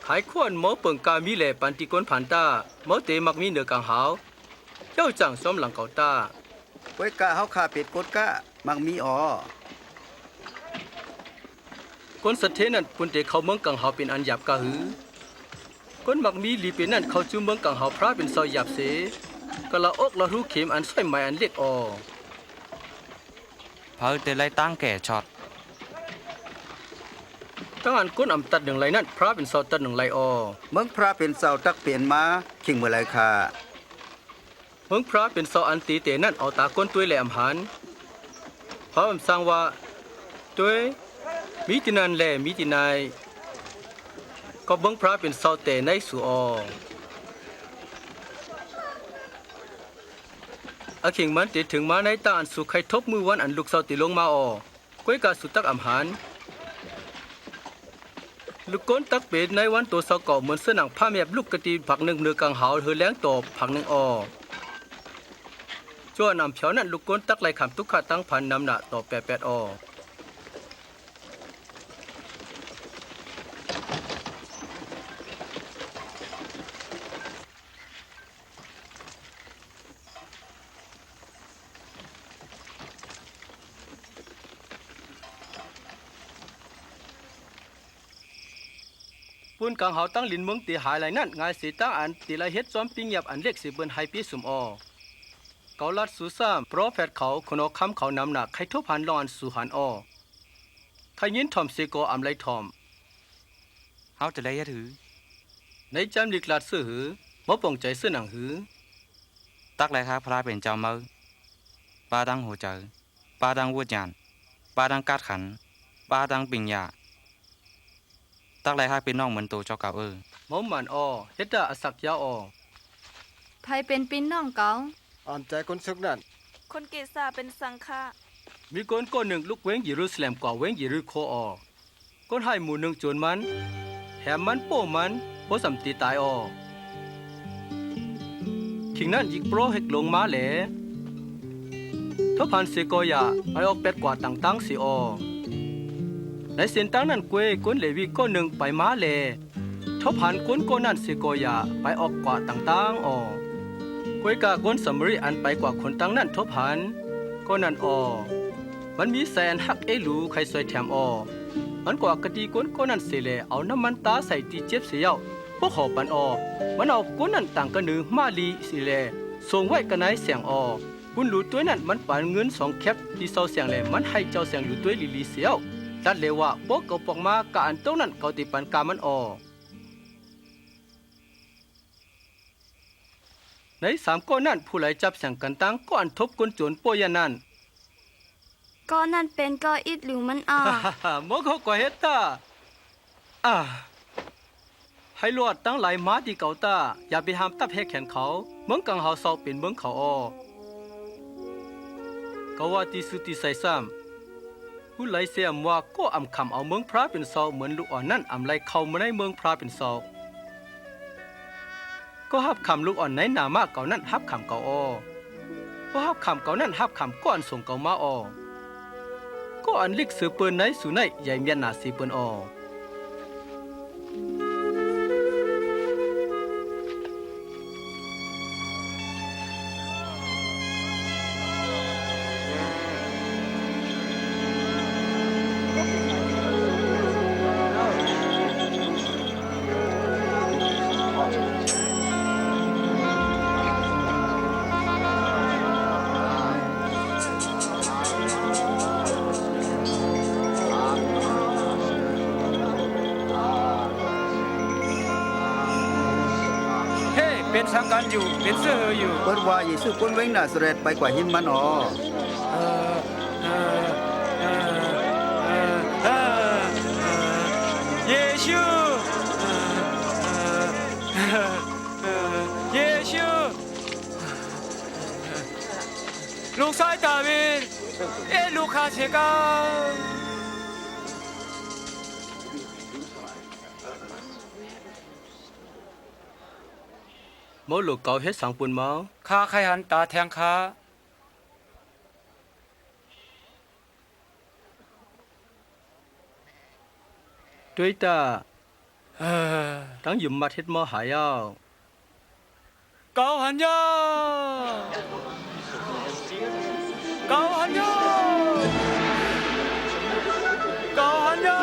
ขายขวนเมาเปิงกามีแหล่ปันติก้นผ่านตาเมาเตมักมีเหนือกลางหาวเจ้าจังซ้อมหลังเก่าตาไว้กะเฮาฆ่าเป็ดกดกะมักมีคนสะเทนั่นปุ่นเตเขาเมืองกังหาวเป็นอันหยาบกะหือคนมักมีลีเป็นนั่นเขาจูเมืองกังหาวพระเป็นซอยหยาบเสกะละอกละรู้เข็มอันใส่ไม้อันเล็กเผาเตไลตั้งแก่ช็อตตั้งอันก้นอำตัดหนึ่งไหลนั่นพระเป็นซอตัดหนึ่งไหลเมืองพระเป็นเสาตักเปลี่ยนมาขิงเมื่อไรค่ะเมืองพระเป็นซออันตีเตนั่นเอาตาก้นตัวแหลมหันพระอำสั่งว่าตัวมีตินันแหลมีตินายก็เมืองพระเป็นซอเตในสู่อาเข่งมันติดถึงมาในตาอันสุขใครทบมือวันอันลูกซอติลงมาก้อยกาสุตักอำหันลูกก้นตักเป็ดในวันตัวสกอเหมือนเสื้อหนังผ้าแมบลูกกระตีผักหนึ่งเนื้อกลางหาวเธอแรงตบผักหนึ่งจ้วนำเผียวนั่นลูกก้นตักไหลขำทุกขาตั้งพันนำหนาต่อ8ปุ่นกลางหาวตั้งลินเมืองตีหายไหลนั่นงายสีตั้งอันตีไหลเฮ็ดซ้อมปิ้งเงียบอันเล็กสีเบิ้นไฮปีสุ่มเกาลัดสูซ้ำเพราะแผดเขาคนอคำเขานำหนักใครทุบหันลอนสู่หันใครยินทอมเซโกอำไลทอมเฮาจะได้ยะถือในจำลิกลาดซื้อหือมอป่องใจซื้อหนังหือตักไรครับพระเป็นเจ้าเมือปาดังหัวใจปาดังวัวจานปาดังกาดขันปาดังปิงยาตักไรครับเป็นน้องเหมือนตัวเจ้าเก่าหมอมันเฮ็ดดาอสักยาไผเป็นปิ้นน้องเก่าอ่อนใจคนซึกนั่นคนเกษาเป็นสังฆะมีคนก้นหนึ่งลูกเว้งยิรูซาเล็มกว่าเว้งยิรูโคก้นให้หมู่หนึ่งโจรมันแถมมันโป้มันโป้สำตีตายขิงนั่นยิกโปรเฮกลงมาแหล่ทพันเซโกยาไปออกเป็ดกว่าตั้งสิในเส้นตั้งนั้นกวยก้นเลวีก้นหนึ่งไปมาแหล่ทพันก้นก้นนั่นเซโกยาไปออกกว่าตั้งกวยกาก้นสมรีอันไปกว่าคนตั้งนั้นทบหันก้นนั่นมันมีแสนหักลูใครสวยแถมมันกว่ากะดีก้นนั่นเสเลเอาน้ำมันตาใส่ตีเจ็บเสียวพวกเขาปันมันเอาก้นนั่นต่างกันนือมาลีสิเลส่งไว้กันไหนเสียงบุญหลุดตัวนั้นมันปานเงิน2แคปที่เศร้าเสียงแลมันให้เจ้าเสียงหลุดตัวลีเสียวตัดเลว่าพวกเขาปอกมากะอันต้นนั้นเขาติปันกามันใน3ก้อนนั้นผู้ไหลจับเสียงกันตั้งก็อันทบก้นโจรโปยานั่นก้อนนั่นเป็นก้ออิดหรือมันหมอเขาก็เฮ็ดตาให้ลวดตั้งหลายม้าที่เก่าตาอย่าไปห้ามตับแหกแขนเขาเมืองกังเฮาเศร้าเป็นเมืองเขาก็ว่าที่สุติใส่ซ้ำผู้ไหลเสียมว่าก็อำคำเอาเมืองพระเป็นเศร้าเหมือนลูกอ่อนนั่นอำไลเข้ามาในเมืองพระเป็นเศร้าก็ฮับคำลูกอ่อนในหนามากเก่านั่นฮับคำเก่าก็ฮับคำเก่านั่นฮับคำก้อนส่งเก่ามาก็อันลิกสือเปิ้นในสู่ในใหญ่เมียนนาสีเปิ้น เป็นสังกันอยู่เป็นเสื้ออยู่ เปิดว่าเยซูคนเว้งนาซาเรตไปกว่าหินมันอ๋อ เยซูเยซูลูกชายดาวิดลูกข้าเชกาหมอลูกเก่าเฮ็ดสังปุ่นเมา ข้าใครหันตาแทงข้า ด้วยตาตั้งหยุมมาเฮ็ดหมอหายเอา เก่าหันยาเก่าหันยาเก่าหันยา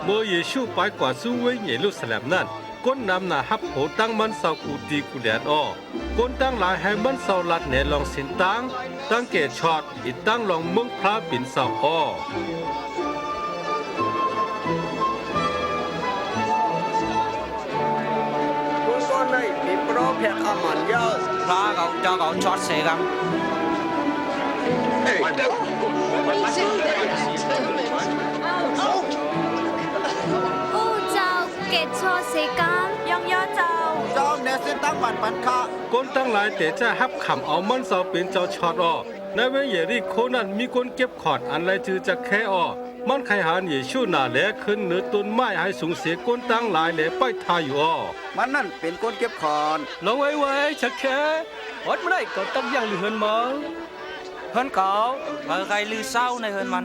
เมื่อเยซูไปกว่าสู้เว้ยเยรูซาเล็มนั้นก้นนำหน้าฮับโหตั้งมันเสากูตีกูแดนอ้อก้นตั้งหลายให้มันเสาลัดเนลองสินตั้งเกชอดอีตั้งลองมึงพระปิ่นเสาอ้อ คุณก้อนในมีโปรเพทอามันยาว พระเขาเจ้าเขาช็อตเสกัน โอ้เจ้าเกตชอเสกาม ยองย่อเจ้า เจ้าเนสิตั้งบันปันคา ก้นตั้งหลายแต่จะฮับขำเอามันเสาเป็นเจ้าชอดอ้อในเวเยริโคนั้นมีคนเก็บขอดอันไรจือจะแค่อ้อมันไขหานเยชูหน้าแหลขึ้นเหนือต้นไม้ให้สูงเสียก้นตั้งหลายแหลไปทายอยู่อ้อ มันนั่นเป็นคนเก็บขอน ลองไว้ชักแค่วัดไม่ได้ก็ตั้งอย่างหรือเฮินเมา เพิ่นเก่า ใครลือเศร้าในเฮินมัน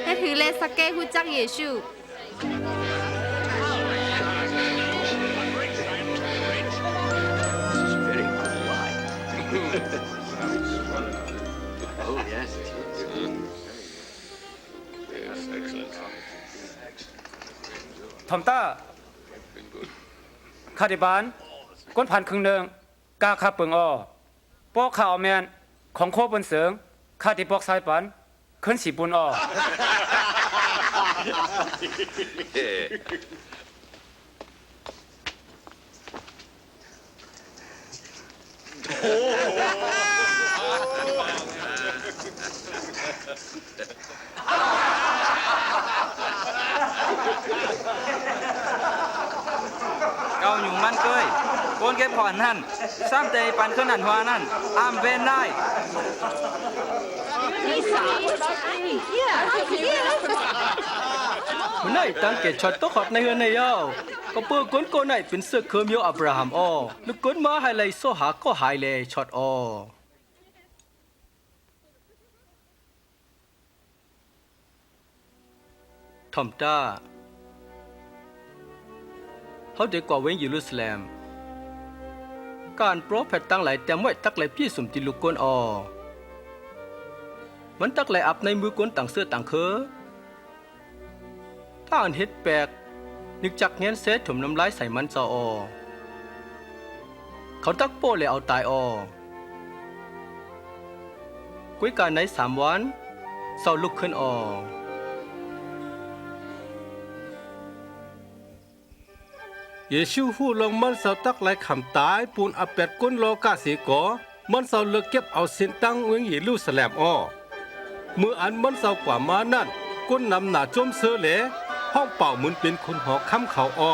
ให้ถือเลสเกฮูจักเยซู ทอมต้าคาดิบานก้นผ่านครึ่งหนึ่งกาคาเปิงอ้อปอกข่าวแมนของโคบนเสืองคาดิปอกสายปันขึ้นสีบุญอ้อ เกาอยู่มันเกยโกนเก็บผ่อนนั่นซ้ำเตยปันขึ้นหันหัวนั่นอ้ามเวนได้ มันได้ตั้งเกตช็อตตกขอดในเฮือนในยาวก็เปิดก้นโกนไหนเป็นเสื้อเคอร์มิวอับราฮัมอ้อลูกก้นมาไฮไลท์โซหาก็หายเลยช็อตอ้อทอมต้าเขาเด็กกว่าเว้งเยรูซาเล็มการโปรแพทตั้งหลายแต่ไม่ตักหลายพี่สมจิลูกก้นอ้อมันตักหลายอับในมือก้นต่างเสื้อต่างเคอถ้าอันเฮ็ดแปลกนึกจักเงี้ยเซตถมน้ำลายใส่มันเจ้าอเขาตักโป้เลยเอาตายกุ้ยการใน3 วันเศร้าลุกขึ้นเยซูฮู้ลงมันเสาตักหลายคำตายปูนอเป็ดก้นโลกาเสียก่อมันเสาเลือกเก็บเอาเส้นตั้งเวงเยรูซาเล็มอ้อเมื่ออันมันเสากว่ามานั่นก้นนำหน้าจมเสือแหลห้องเป่าเหมือนเป็นคนหอค้ำเขาอ้อ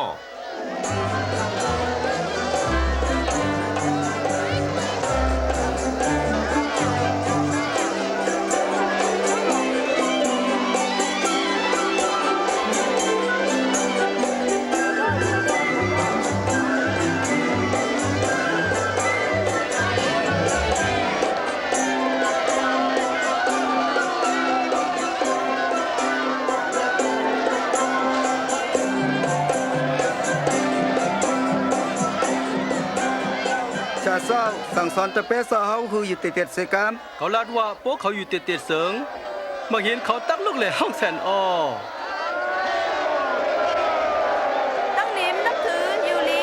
ชาเศร้าสั่งสอนตะเปะเศร้าเฮาคืออยู่ติดเสกาม เขาลาดว่าพวกเขาอยู่เตียเสิงมาเห็นเขาตักลูกเลยห้องแสนตั้งนิ้มนับถืออยู่ลี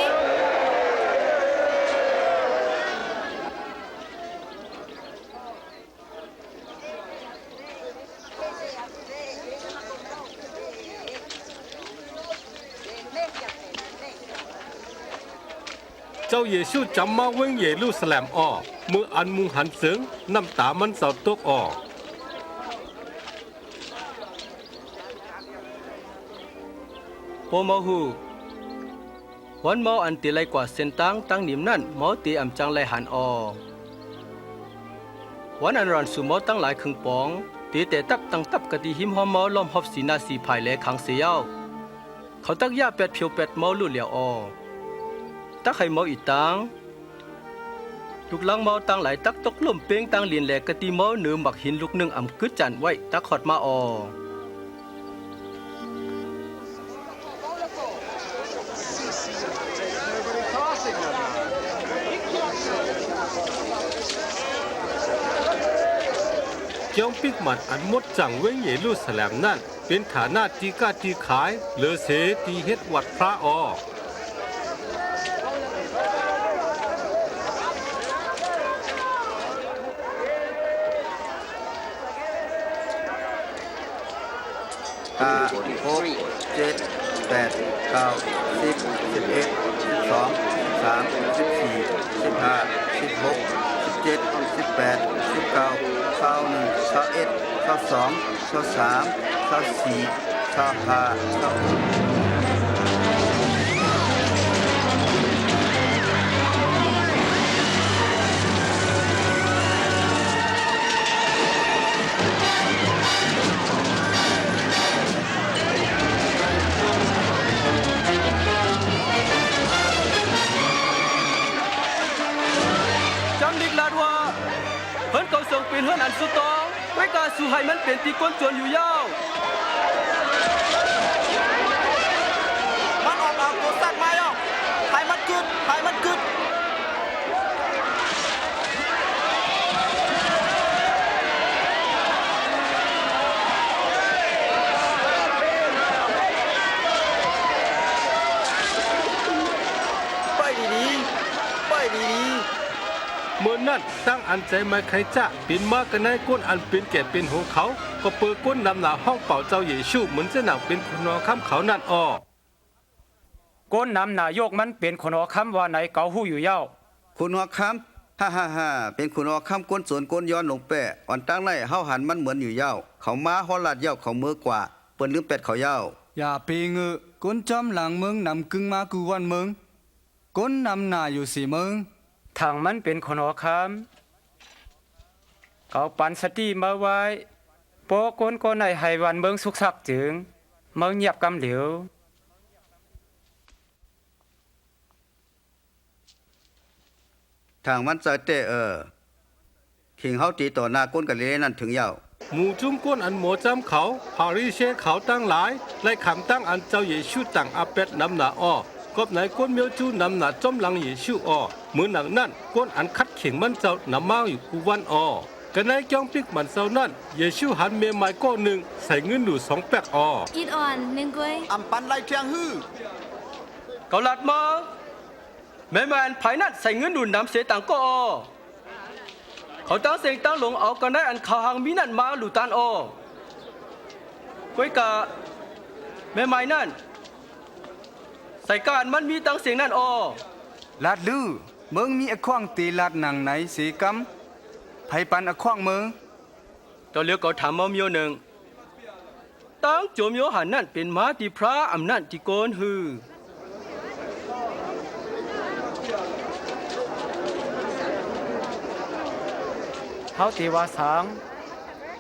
จ้าเยซูจำมาเว้งเยรูซาเล็มอ้อเมื่ออันมุงหันเสิงน้ำตามันเศร้าตกอ้อพอมาหูวันเมาอันตีไลกว่าเส้นตั้งตั้งนิมนั่นเมาตีอ่ำจังไลหันออวันอันรันสู่เมาตั้งหลายครึ่งปองตีแต่ตับตั้งตับกะตีหิมหอมเมาล้อมหอบสีนาสีภายแลขังเสียวเขาตักยาเป็ดเพียวเป็ดเมาลุ่เหลียวออตักให้เมาอีตังลูกลังเมาตั้งหลายตักตกล่มเป้งตั้งเลียนแหลกกะตีเมาเนื้อหมักหินลูกหนึ่งอ่ำกึดจันไว้ตักขอดมาออเจ้าปิกมันอันมดจังเว้งเยรูซาเล็มนั่นเป็นฐานะที่กล้าที่ขายเลอเสที่เฮ็ดวัดพระอ5 6 7 8 9 10 11 12 13 14 15 16 17 18 19 21 22 23 24 25 26จำดิกลาดว่าเพิ่นเขาส่งเป็นเฮือนอันสุดตองไว้กาสู่ให้มันเป็นที่ก้นจวนอยู่ยาวมันออกตัวสัตว์มาอ่ะให้มันกึดเมื่อนั้นตั้งอันใจมาใครจะเป็นมากันในก้นอันเป็นแก่เป็นของเขาก็เปิดก้นนำหนาห้องเป่าเจ้าเยซูเหมือนจะหนังเป็นคนนอข้ามเขานั่นอ้อก้นนำนายกมันเป็นคนอคำว่าไหนเกาหู้อยู่เย้าคุณหัวคำฮ่าเป็นคุณหัวคำก้นสวนก้นย้อนลงแปะอ่อนตั้งไล่เฮาหันมันเหมือนอยู่เย้าเขามาฮอลลาดเย้าเขามือกว่าเปิ้นลืมเป็ดเขาเย้าอย่าไปเงือก้นจอมหลังเมืองนำกึ่งมากูวันเมืองก้นนำหน้าอยู่สี่เมืองทางมันเป็นคนอคำเขาปันสติมาไว้โปก้นก็ในให้วันเมืองสุขสักจึงเมืองเงียบกำเหลียวทางมันใจเตขิงเฮาตีต่อหน้าก้นกันเลยนั่นถึงยาวหมู่จุ้มก้นอันหมอจำเขาพาริเชเขาตั้งหลายไล่ขำตั้งอันเจ้าเยซูตั้งอาเป็ดนำหนาอ้อกบไหนก้นเมียวจูนำหนาจอมหลังเยซูอ้อเหมือนหนังนั่นก้นอันคัดเข่งมันเจ้านำมาอยู่กูวันอ้อกันในจ้องปิกมันเจ้านั่นเยซูหันเมียไม้ก้อนหนึ่งใส่เงินอยู่2 แปกอ้ออีดอ่อนหนึ่งกวยอำปันไล่เทียงฮื้อเขาลัดมาแม่แมนภายนัดใส่เงินดูดน้ำเสียต่างก็อเขาตั้งเสียงตั้งหลงเอากันได้อันขาหางมีนั่นมาหลุตันอ้อก้อยกะแม่ไม้นั่นใส่การมันมีตั้งเสียงนั่นอ้อลาดลือเมืองมีอควางตีลาดหนังไหนสีกำไผปันอควางเมืองตอนเลี้ยวก็ถามมาเมียวหนึ่งตั้งโจมโยหันนั่นเป็นม้าที่พระอำนาจที่โกนฮือเฮาตีว่าสัง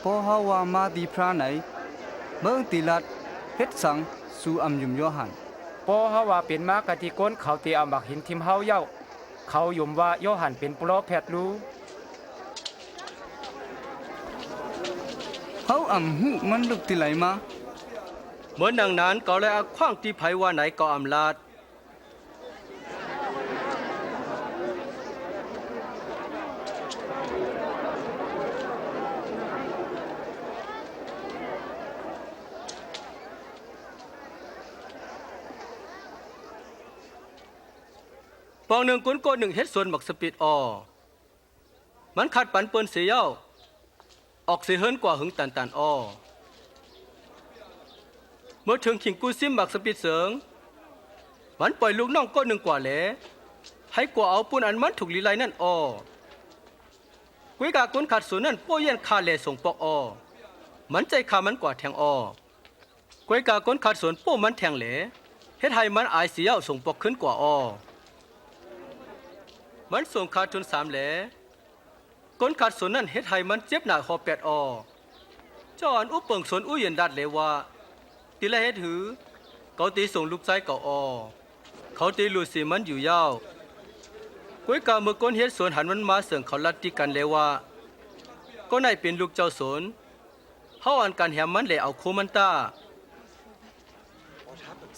พอเฮาว่ามาดีพระไหนเมืองตีลาดเฮ็ดสังสู่อำยุมโยหันพอเฮาว่าเป็นมากะที่ก้นเขาตีเอาบักหินทิมเฮาเย้าเขายุมว่าโยหันเป็นโปรแพทย์รู้เฮาอำหูมันลุกที่ไหลมาเหมือนดังนั้นก็เลยเอาขว้างที่ไผว่าไหนก็อำลาดปองหนึ่งก้นโกหนึ่งเฮ็ดส่วนหมักสปิดออมันขัดปันเปิ้นเสียเย้าออกเสียเฮินกว่าหึงตันอ้อเมื่อถึงขิงกูซิมหมักสปิดเสริงมันปล่อยลูกน้องโกหนึ่งกว่าแหล ให้กว่าเอาปุ่นอันมันถูกลีไลนั่นออกุ้ยกาก้นขาดส่วนนั่นป้อเย็นคาเลส่งปอกออมันใจขามันกว่าแทงออกุ้ยกาก้นขาดส่วนป้อมันแทงเหลเฮ็ดให้มันอายเสียส่งปอกขึ้นกว่าออมันส่งขาดจน3แหลก้นขาดส่วนนั่นเฮ็ดให้มันเจ็บหนักหอ8ออจอนอุปเปิงสนอุเย็นดัดเลยว่าติละเฮ็ดหือเขาตีส่งลูกใจเก่าออเขาตีลูสีมันอยู่ยาวกุ้ยกาเมื่อก้นเฮ็ดสวนหันมันมาเสื่องเขาลัดที่กันเลยว่าก็นายเป็นลูกเจ้าสวนเฮาอันกันแหมมันเลยเอาโคมันตา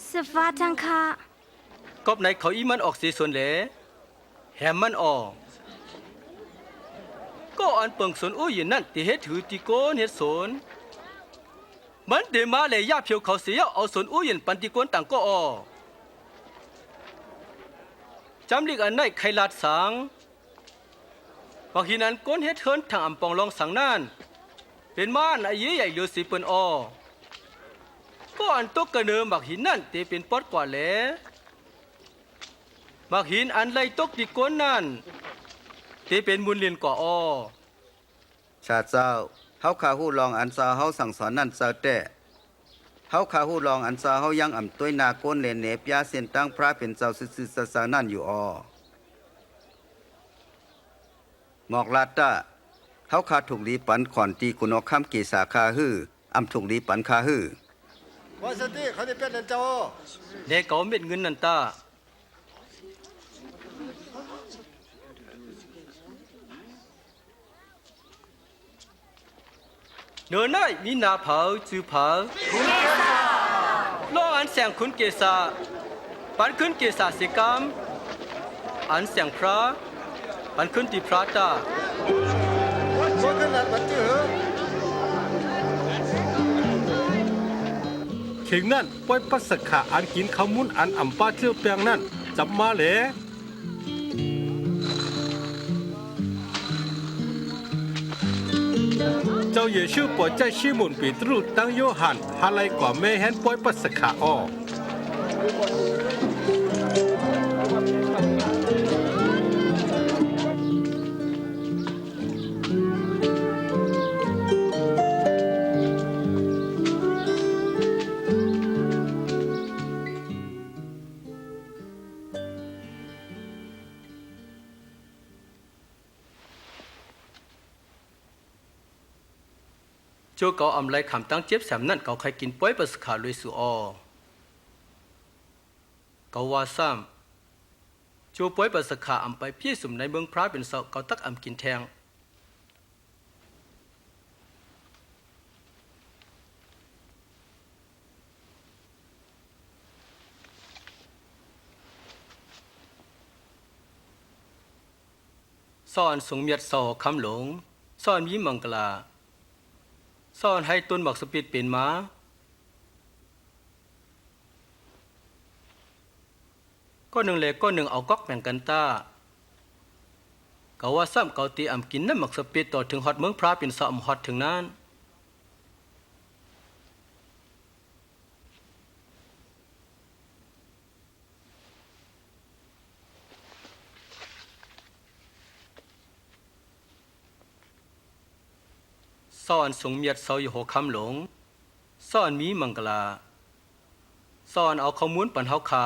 สฟ้าจังค่ะกบไหนเขาอีมันออกสีสวนแหลแหมมันออกก็อันเปิงสวนอู้ยินนั่นที่เฮ็ดถือที่โกนเฮ็ดสวนมันเดมาเลยยาเพียวเขาเสียเอาสวนอู้ยินปันที่โกนต่างก็ออจำลิกอันไหนใครลาดสังบางทีนั้นก้นเฮ็ดเฮินทางอำปองลองสังนั่นเป็นม่านไอ้ยี่ใหญ่เลือสีเปิ้นออก็อันตกกระเนิมบักหินนั่นเตเป็นปอดกว่าแหลบักหินอันไล่ตกที่ก้นนั่นเตเป็นมุนเรียนกว่าออชาเจ้าเฮาขาฮู้ลองอันซาเฮาสั่งสอนนั่นเจ้าแต่เฮาขาฮู้ลองอันซาเฮายังอ่ำต้วยนาก้นเลนเนปยาเส้นตั้งพระเป็นเจ้าซื่อๆซาๆนั่นอยู่ออหมอกลาดตาเฮาขาถูกลีปันขอนตีกุนอค่ำเกษาคาฮื้ออำถูกลีปันคาฮื้อว่าสติเขาได้เป็นนั่นเจ้าเด็กเขาเม็ดเงินนั่นตาเนื้อหน้ามีนาเผาจือเผาล้ออันแสงคุณเกษาปันขึ้นเกษาสิกรรมอันแสงพระปันขึ้นที่พระตาว่าขนาดมันจื้อเข่งนั่นปล่อยปัสสะขาอันกินข้าวมุนอันอ่ำป้าเชื่อแปลงนั่นจับมาแหลเจ้าเยซูปล่อยใจชิมุนปีตรูตั้งโยหันฮาไลกว่าแม่แฮนปล่อยปัสสะขาอ้อโจเกาอำไลคำตั้งเจ็บแสมนั่นเขาใครกินป้อยปัสขาลุยสู่ออเกาว่าซ้ำโจป้อยปัสขาอำไปพี่สุ่มในเมืองพระเป็นเสาเกาตักอำกินแทงซ่อนสงเมียดเสาคำหลงซ่อนยิ้มมังกลาซ่อนให้ต้นหมักสปิดเป็นม้าก็หนึ่งเล็กก็หนึ่งเอาก๊อกแบ่งกันตาเขาว่าซ้ำเขาตีอ่ำกินน้ำหมักสปิดต่อถึงฮอดเมืองพระเป็นสอมฮอดถึงนั้นซ่อนสงเมียดเสาอยู่หัวคำหลงซ่อนมีมังกลาซ่อนเอาข้อมูลปันเฮาคา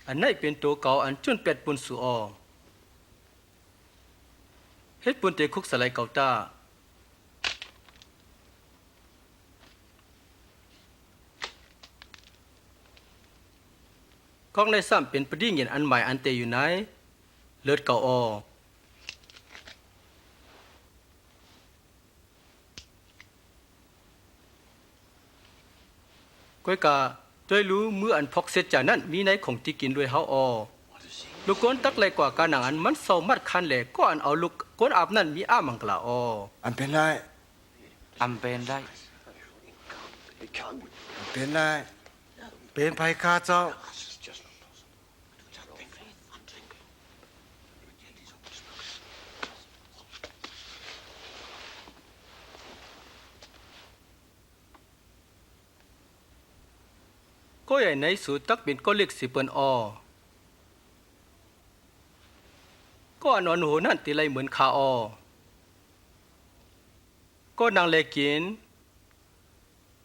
อันไหนเป็นตัวเก่าอันจนเป็ดปุ่นสู่อเฮ็ดปุ่นเตคุกสไลเก่าตาของในซ้ำเป็นประดิ่งเงินอันใหม่อันเตอยู่ไหนเลิศเก่าอก้อยกาด้วยรู้มืออันพกเสร็จจากนั้นมีในของที่กินด้วยเฮาอลูกก้นตักเลยกว่าการหนังอันมันเศร้ามัดคันแหลกก็อันเอาลูกก้นอาบนั่นมีอ้ามังกลาออันเป็นไรอำเป็นได้เป็นไรเป็นภัยข้าเจ้า ก็ใหญ่ในสูตักเป็นก็เล็กสิเปิ้นออก็นอนโหนั่นติไรเหมือนคาออก็นางเลกิน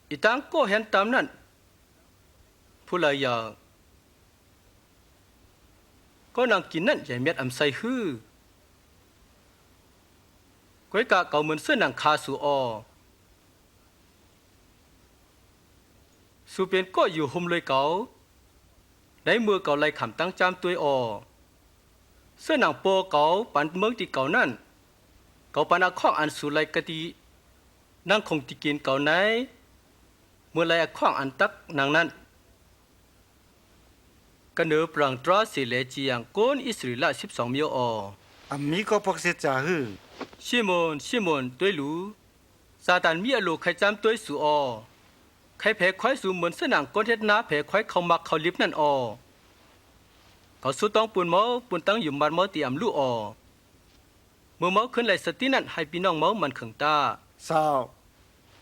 อีตังก็เห็นตามนั้นผู้ลายาก็นางกินนั่นใหญ่เม็ดอำไซฮื้อก้อยกะเก่าเหมือนเสื้อนางคาสูออสูเป็นก็อยู่ห่มเลยเก่าได้มือเก่าไล่ขำตั้งจามตัวออเสื้อนางโปเก่าปันเมืองที่เก่านั่นเก่าปันอาข้องอันสูไลกะตีนางคงติกินเก่าไหนเมื่อไล่อาข้องอันตักนางนั้นกันเนือปรังตราสิเลจียังโกนอิสราเอล12เมียวออามีก็พกเสจ่าหือชิมอนตัวรู้ซาตานมีอโลใครจำตัวสูอใครแพ้ควายสูเหมือนเสื้อนางก้นเท็ดนาแพ้ควายเขามักเขาลิบนั่นอเขาสู้ต้องปุ่นเมาปุ่นตั้งอยู่บ้านเมาตีอำลู่เมื่อเมาขึ้นไหลสตินั่นให้พี่น้องเมามันขังตาสาว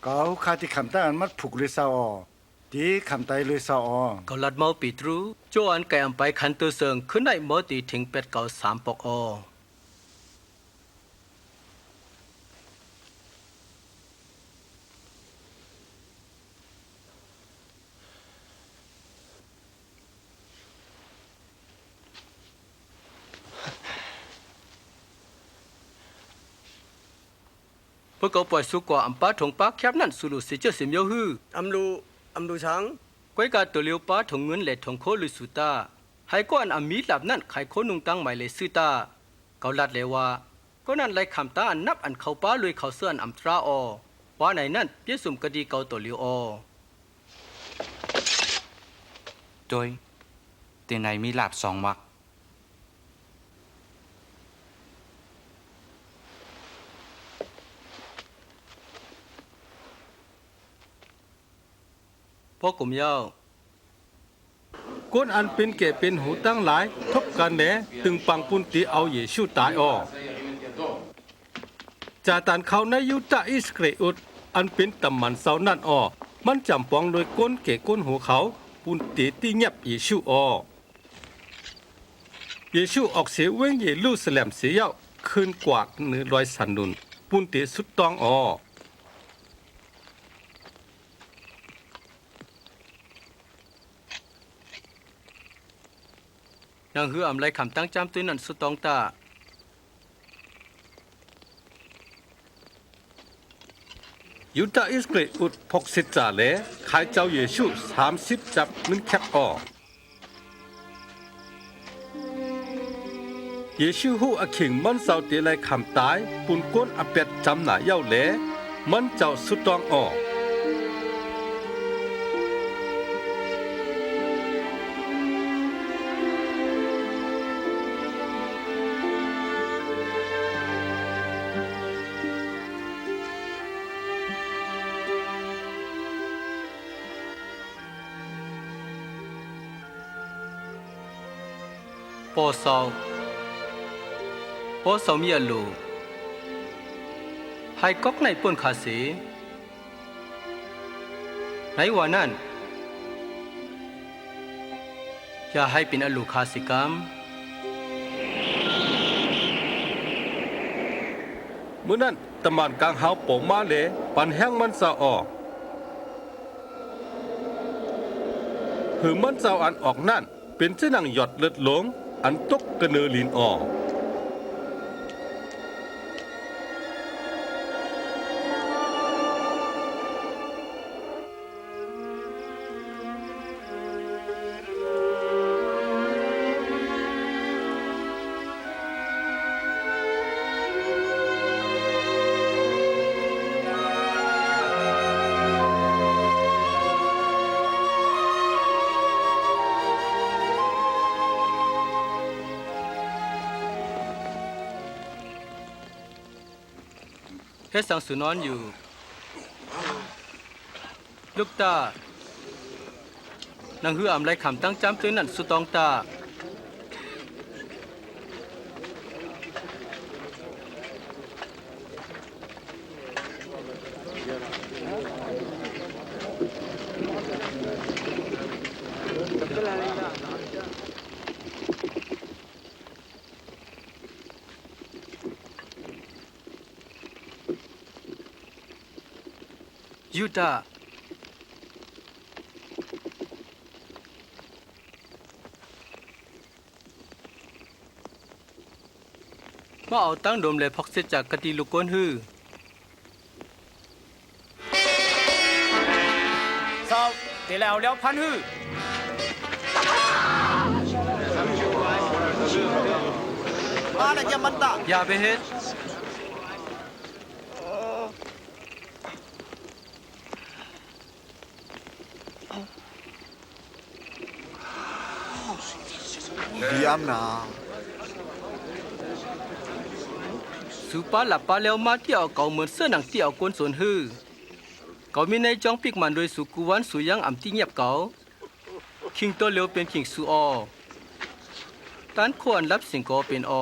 เขาคาที่คำตาอันมัดผูกเลยสาวดีคำไตเลยสาวเขาลัดเมาปีตรูโจอันไก่อำไปขันตัวเสิงขึ้นได้เมาตีถึงเป็ดเก่า3 ปอกพวกเขาปล่อยสุกว่าอัมป้าถงป้าแคบนั่นสุลุสิเจสิมเยฮืออำลูช้างก้อยกาตัวเลียวป้าถงเงินเหล็ดถงโคลุสุตาให้ก้อนอามีหลับนั่นไขโคนุงตั้งหมายเลยสุตาเขาลัดเลยว่าก็นั่นไล่คำตาอันนับอันเขาป้าลุยเขาเสื้ออัมตราอว่าไหนนั่นเปี้ยสุ่มกะดีเกาตัวเลียวโดยตีไหนมีหลับ2 มักพ่อกลุ่มยาวก้นอันเป็นเกเป็นหูตั้งหลายทบกันแหนตึงปังปุนตีเอาเยชูตายจาตันเขาในยุตาอิสเกรอุดอันเป็นตำมันเสานั่นมันจำปองโดยก้นเกก้นหูเขาปุนตีตีเงียบเยชูเยชูออกเสียเว้งเยลูสแลมเสียขึ้นกวากเนื้อลอยสันนุนปุนตีสุดตองนางฮืออำไลคำตั้งจำตัวนั่นสุดตองตายูดาอิสเกรอุดพกสิจ่าเลขายเจ้าเยชู30 จับนึงแคบเยชูหูอขิงมันเสาตีไลคำตายปุ่นก้นอเป็ดจำหนาเย้าเลมันเจ้าสุดตองปอสาวมีอโลให้ก๊อกในป่นขาเสในวันนั้นอย่าให้เป็นอโลคาสิกรรมเมื่อนั้นตำมันกลางเฮาโปมาเลปันแห้งมันสะหือมันเจ้าอันออกนั่นเป็นเจ้าหนังหยดเลือดหลงอันตกกระเนอลินเพชรสังสุนอนอยู่ลูกตานางฮืออำไลคำตั้งจำตัวนั่นสุตองตา ยูดามาเอาตั้งโดมเลยพอกเสจากกะติลูกก้นฮือเศร้าเดี๋ยวแล้วพันฮือมาแล้วยามันตะ อย่าไปเฮ็ดเยี่ยมนะ สุปาหลับปาแล้วมาเที่ยวเก่าเหมือนเสื้อหนังเที่ยวก้นสวนฮือเขามีในจ้องปิกมันโดยสุกุวันสุยังอ่ำที่เงียบเก่าคิงตัวเร็วเป็นคิงสุออตันควรรับสิ่งก็เป็นอ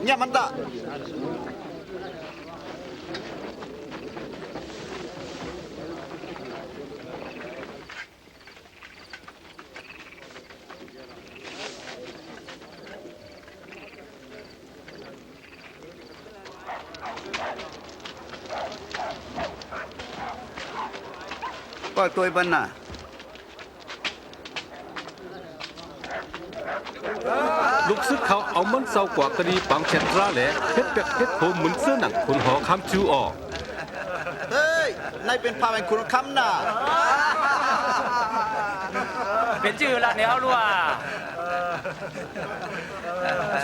เนี่ยมันตะก็ตัวบันน่ะลูกซึกเขาเอามันเศร้ากว่ากะดีปังเชตราแหละเฮ็ดเป็กเฮ็ดโหเหมือนเสื้อหนังคนหอคำจูออก เฮ้ยนายเป็นพาเป็นคุณคำน่ะ เป็นชื่อละเนี่ยเอาลัว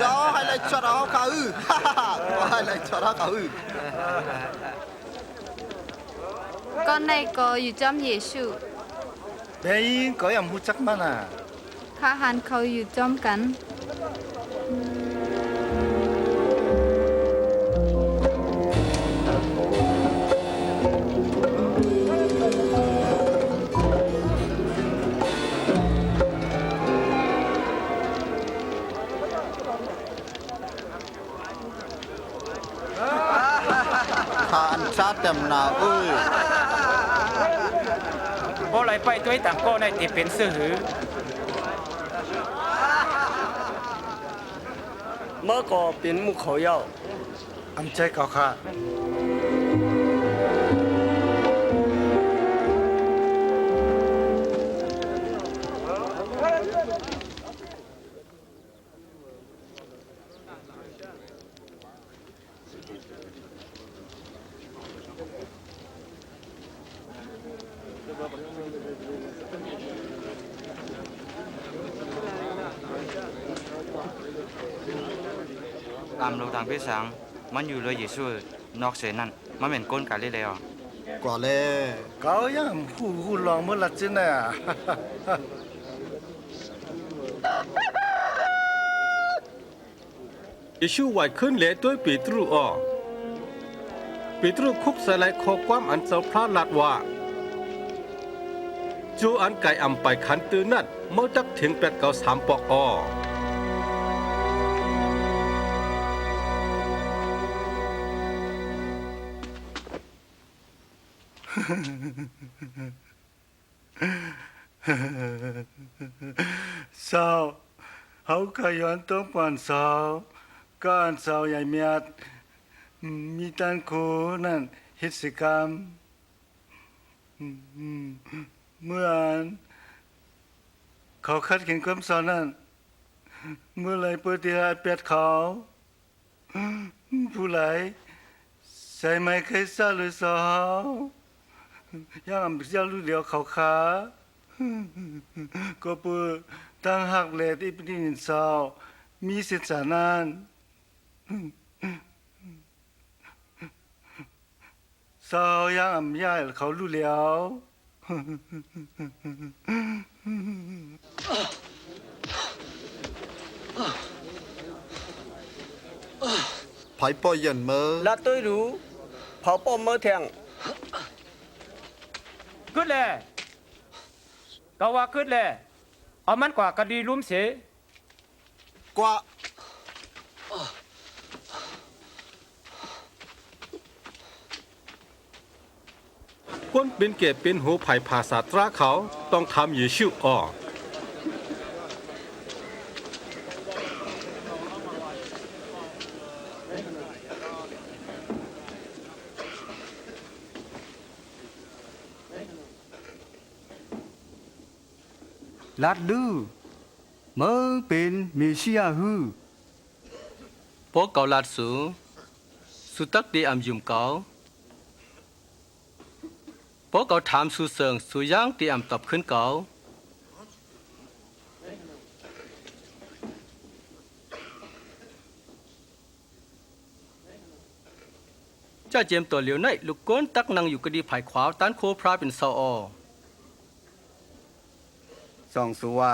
จ้าให้เลยชดเอาเขาให้เลยชดเอาเขา con này cóอยู่จอมเยซู เบยก็ยังหูจักมันอ่ะ ข้าหันเขาอยู่จอมกัน ข้าอันชาเต็มนาเอ้ย บ่ไหลไปตัวต่างก็ในติเป็นซื้อหือ เมื่อก็เป็นมุขเขาเย้า อำใจเขาค่ะ ตามเราทางพี่สังมันอยู่เลยเยซูนอกเสนั่นมันเป็นก้นกันเลยแล้ว กว่าเลย เขายังหูลองเมื่อละจินน่ะ เยซูไหวขึ้นเหลด้วยปีตรูออกปีตรูคุกใส่ไหลคอความอันเจ้าพระลาดว่าจูอันไก่อำไปขันตื้อนั่นเมื่อจักถึง893ปอกอสาวเขาขย้อนต้องปานสาวก็อันสาวใหญ่เมียดมีตันโคนั่นเฮ็ดสิกรรมเมื่ออันเขาคัดเข็นความสาวนั้นเมื่อไรเปิดที่อาเป็ดเขาผู้ไหลใส่ไม้เคยซาหรือสาวยังอำเสียรู้เดียวเขาขาก็เปือตั้งหักแหลที่เป็นดินสาวมีเศษสานานสาวยังอำย่ายเขารู้แล้วไผ่ปอยยันเมื่อ ละตัวรู้เผาป้อมเมื่อแทง ขึ้นเลยก็ว่าขึ้นเลยเอามันกว่ากะดีลุ่มเสีย กว่า ก้นเป็นเก็บเป็นหูไผ่ภาษาตราเขาต้องทำเยซูออก ลัดดื้อเมืองเป็นเมชิยาฮือ พวกเกาลัดสูสุตักดีอำยุมเกาพวกเกาถามสุเสิงสุย่างตีอำตอบขึ้นเกาเจ้าเจียมตัวเหลียวในลูกก้นตักนั่งอยู่กระดีภายขวาต้านโคพระเป็นเสาอส่องสุว่า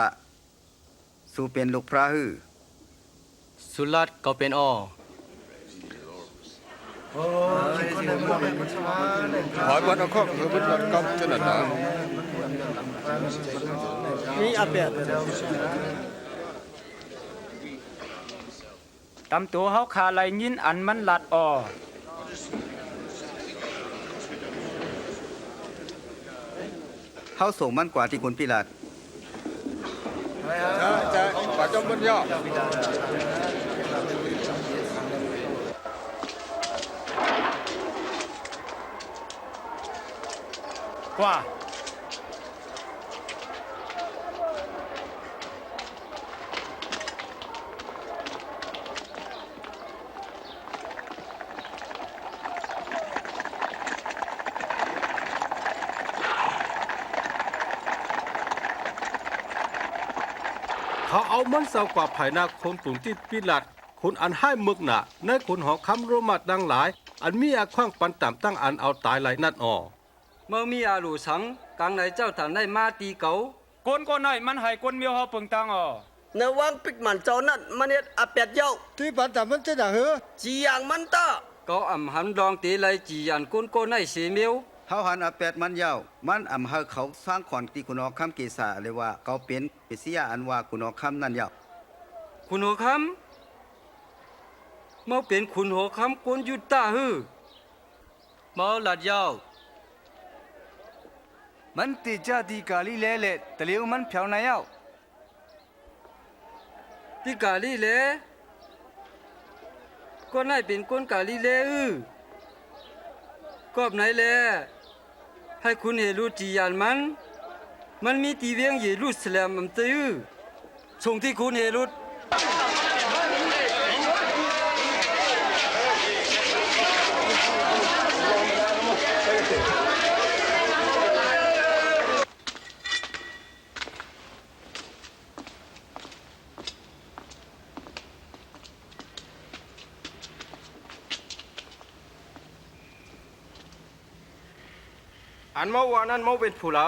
สุเป็นลูกพระฮือ สุลัดก็เป็นอขอยบัดเอาข้อคือบัดหลักกำจันนะ มีอาเปียด ตำตัวเฮาขาไหลยินอันมันลัดออ เขาส่งมันกว่าที่คุณพิรัต ใช่ป่าจอมบนย่อก ว่าเขาเอามันเศร้ากว่าภายหน้าคนปุ่นที่ปิลัดคุณอันให้มึกหนาในคุณหอคำโรมัดดังหลาย อันมีอาคว้างปันต่ำตั้งอันเอาตายไหลนั่นออ เมื่อมีอาลูสังกลางไหนเจ้าฐานได้มาตีเกา ก้นไหนมันให้ก้นเมียวเฮาเปิงตังอ๋อ ในวังปิกมันเจ้านั่นมันเฮ็ดอาเปียดเย้า ที่ปันแต่มันจะด่าเหรอ จีอย่างมันตา เกาอ่ำหันดองตีไหลจีอันก้นโกในเสียเมียว เขาหันอาแปดมันยาวมันอำเฮาเขาสร้างขอนที่คุณออกคำเกษาเลยว่าเขาเป็นเปเสียอันว่าคุณออกคำนั่นยาว คุณหัวคำเมื่อเป็นคุณหัวคำก้นยุตตาฮือเมาหลัดยาวมันติจาดีกาลีเล่เล่ตะเลียวมันเพียวนายาวที่กาลีเล่ก็นายเป็นคนกาลีเล่กอบไหนแลให้คุณเฮรูจียานมันมีตีเวียงเยรูสแลมอันตื้อส่งที่คุณเฮรูอันเมื่อวานนั้นเมื่อเป็นผู้เหลา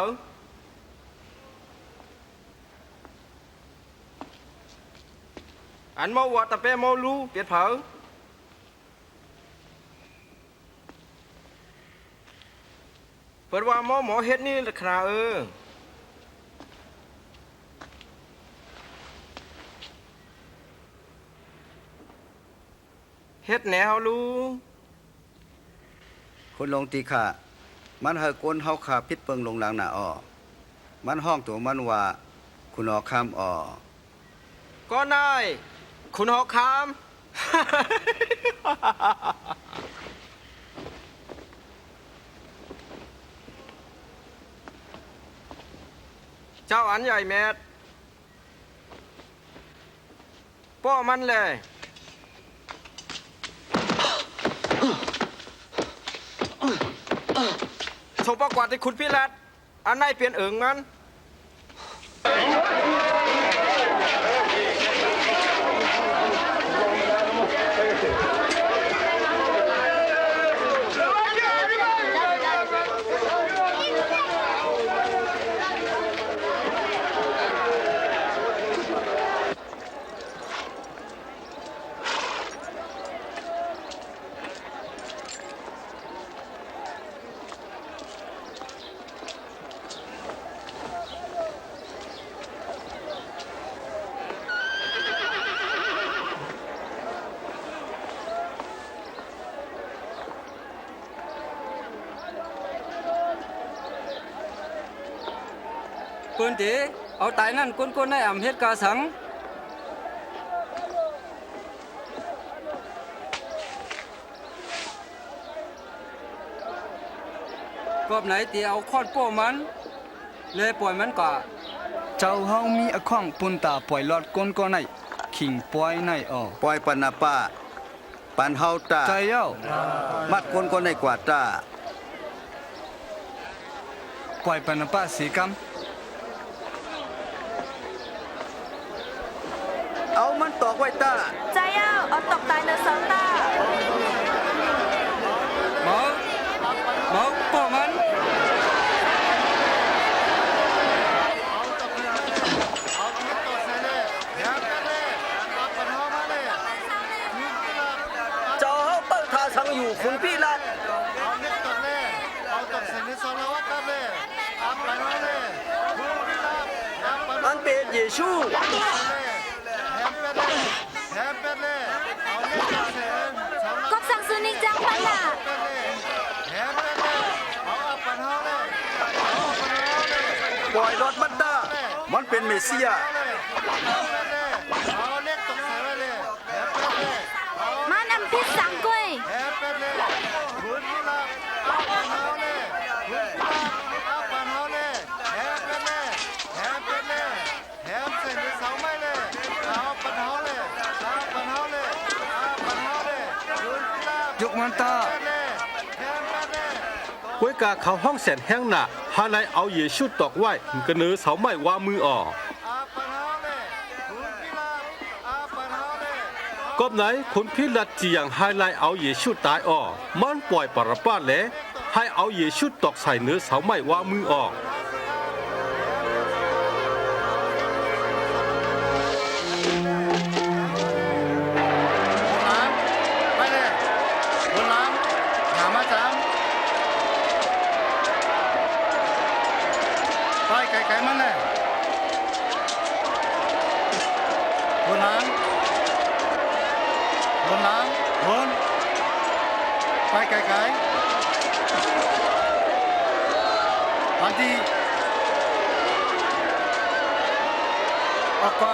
อันเมื่อวานตะเป้เมื่อรู้เปียดเผาเปิดว่าหมอเฮ็ดนี่ละคราเฮ็ดแหนเฮารู้ คนลงตีขามันเฮาก้นเฮาขาพิษเปิงลงหลังหน้าอ้อมันห้องตัวมันว่าคุณออกคำอ้อ ก็นายคุณหอกคาม เจ้าอันใหญ่แมดป้อมันเลยส่งประกวาดที่คุณพี่รัดอันไหนเปลี่ยนเอิงมัน เปิ้นเตเอาตายนั่นก้นได้อ่ำเฮ็ดกาสังกอบไหนตีเอาคอดโป้มันเลยปล่อยมันก่า เจ้าเฮามีอข้องปุนตาปล่อยลอดก้นก็ไหนขิงปล่อยไหนออ ปล่อยปันนาป้าปันเฮาตา ใจเย้า มัดคนในกว่าตา ปล่อยปนปะสีกำ เอามันตอกไว้ตา ใจเย้าเอาตกตายเนื้อเสาตา เมาป่อมัน เจ้าเฮาเปิดทาสังอยู่คุณพี่ละ อันเป็นเยซู ก็สั่งซื้อนี่จังปันล่ะ ปล่อยรถมันตามันเป็นเมสสิยา มานำพิษสังกวย ยกมันตา ก้วยกาเขาห้องแสนแห้งหนักฮาไลเอาเยชูตอกไว้กระเนื้อเสาไม้ว่ามือออกกบไหนคนพิลัดจีอย่างไฮไลเอาเยชูตายออกมันปล่อยปรป้าและให้เอาเยชูตอกใส่เนื้อเสาไม้ว่ามือออกไก่มันเลยคนล้างคนไปไก่บางทีออกกว่า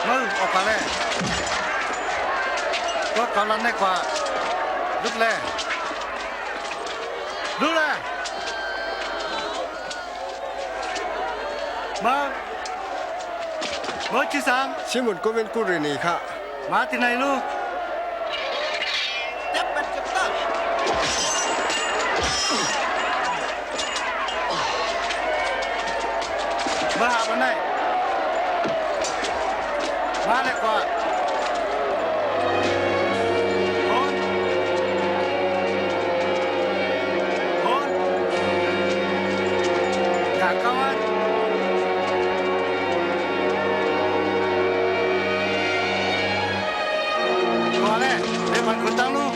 มือออกกว่าเลยก็กำลังได้กว่าลุกเลยมาที่สัง ชิมุนก็เป็นกุเรนีค่ะ มาที่ไหนลูกมาหาวันไหนมาเลยกว่าคนอยากเข้ามามันคนตั้งลูก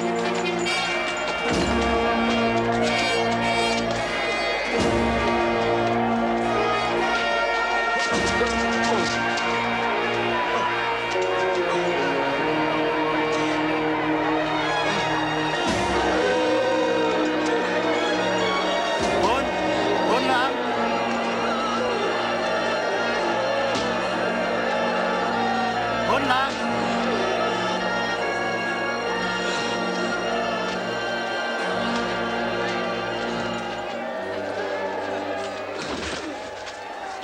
คนน้ำคนน้ำ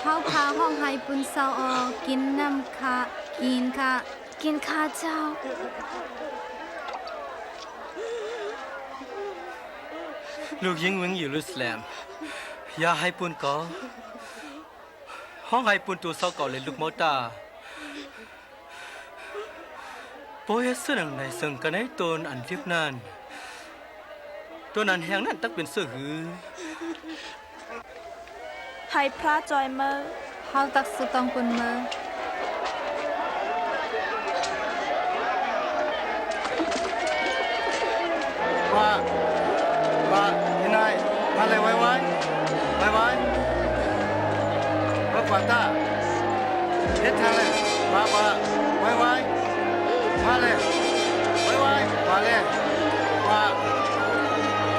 เฮาพาห้องไห้ปุนเซาออกินน้ำค่ะกินค่ะ กินข้าเจ้า ลูกยิงวิงอยู่ลุสแลมอย่าให้ปุนก็ห้องให้ปุนตัวเศร้าเก่าเลยลูกมอตาโปยเสื้อหนังในซึ่งกันให้ตนอันเรียบนานตัวนั้นแหงนั้นตักเป็นเสื้อหือ ให้พระจอยเมอ เฮาตักสุตองปุนเมอ ว่าที่ไหนมาเลยไว้ว่ากว่าตาเฮ็ดทางเลยว่าไว้มาเลยไว้มาเลยว่า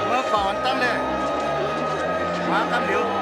เมื่อก่อนตั้งเลยมากำเดียว เ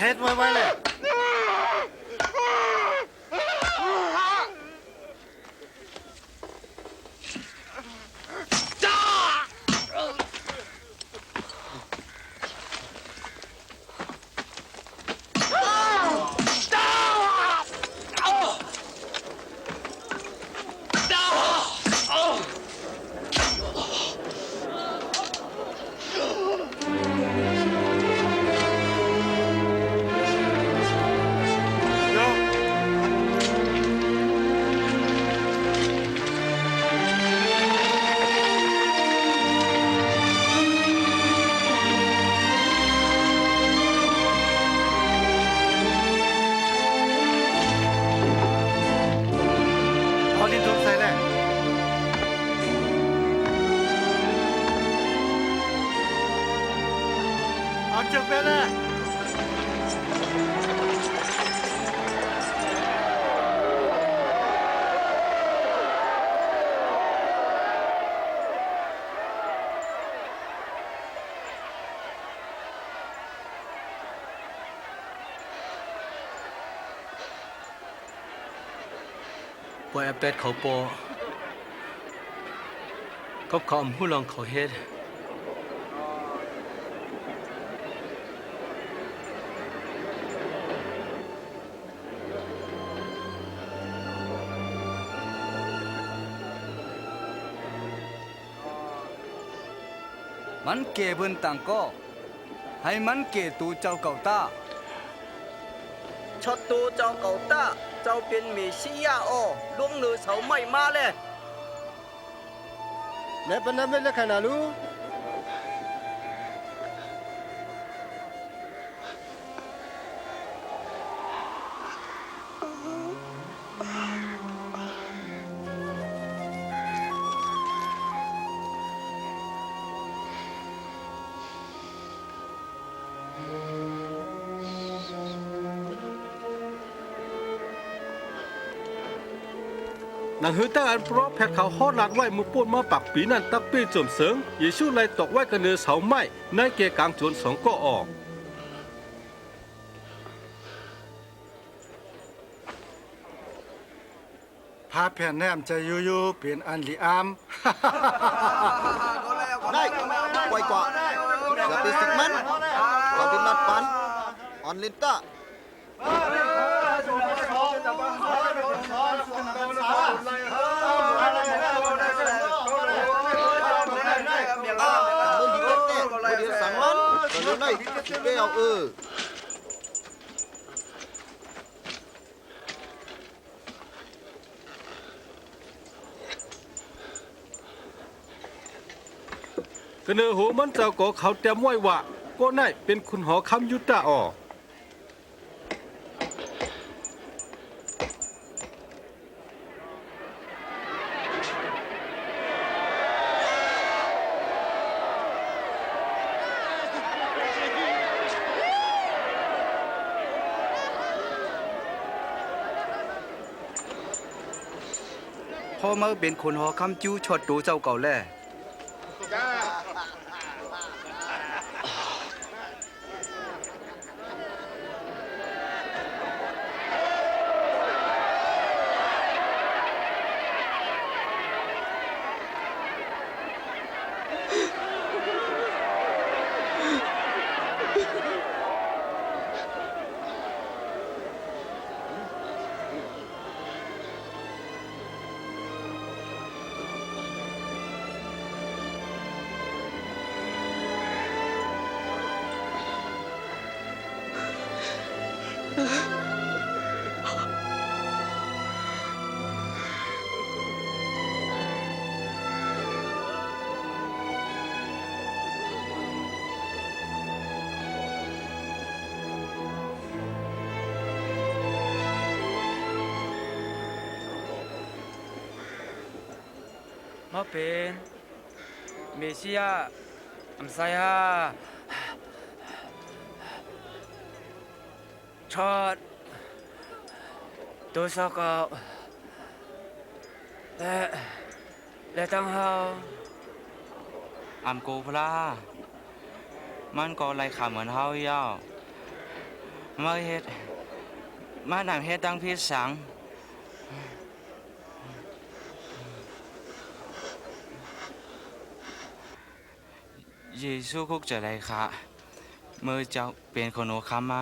เฮ็ดไว้เลยพอลินทุกใส่แหละเอาจุกไปเลยปล่อยอาเป็ดเขาปอก็เขาอำหูลองเขาเฮ็ดมันเก๋เบิ่นต่างก็ให้มันเก๋ตูเจ้าเก่าตา ช็อตตูเจ้าเก่าตาเจ้าเป็นเมชิยาอ้อล่วงเนือเสาไม่มาเลย ไหนปนนั้นไม่เล็กขนาดรู้หนังหือตั้งอันเพราะแพทย์เขาฮอดลาดไว้มือป่วนมาปักปีนั่นตักปีจมเสริงเยซูไล่ตกไว้กันเนือเสาไม้ในเกกลางจวนสองก็ออก พาแผ่นแนมจะอยู่ๆเป็นอันลิอาม ได้ไวกว่าจะเป็นสิกมันเราเป็นนัดปันออนลินต้าสั่งมันตอนนี้เกี่ยวกันเนือหัวมันเจ้าก็เขาเตรียมไว้ว่าก็น่ายเป็นคุณหอคำยุตตาออพ่อเมื่อเป็นคนหอคำจิ้วชอดตูเจ้าเก่าแล่ มาเป็นเมชิยาอัมไซฮาชอดตัวสกาวและตั้งเฮา อำกูพลามันก็ไล่ขาเหมือนเฮาเย้า มาเฮ็ดมาหนังเฮ็ดตั้งพิษสังเยซูคุกจะไรคะเมื่อเจ้าเป็นคนโอคามา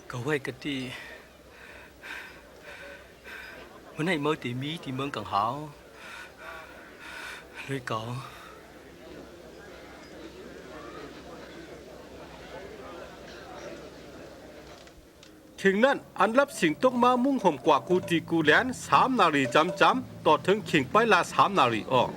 ก็ไว้กันดีวันไหนเมื่อตีมีที่เมืองกังหาวเลยเก่าถึงนั้นอันรับสิ่งตกมามุ่งห่มกว่ากูตีกูแลน3 นาฬิจำต่อถึงขิงไปละ3 นาฬิออก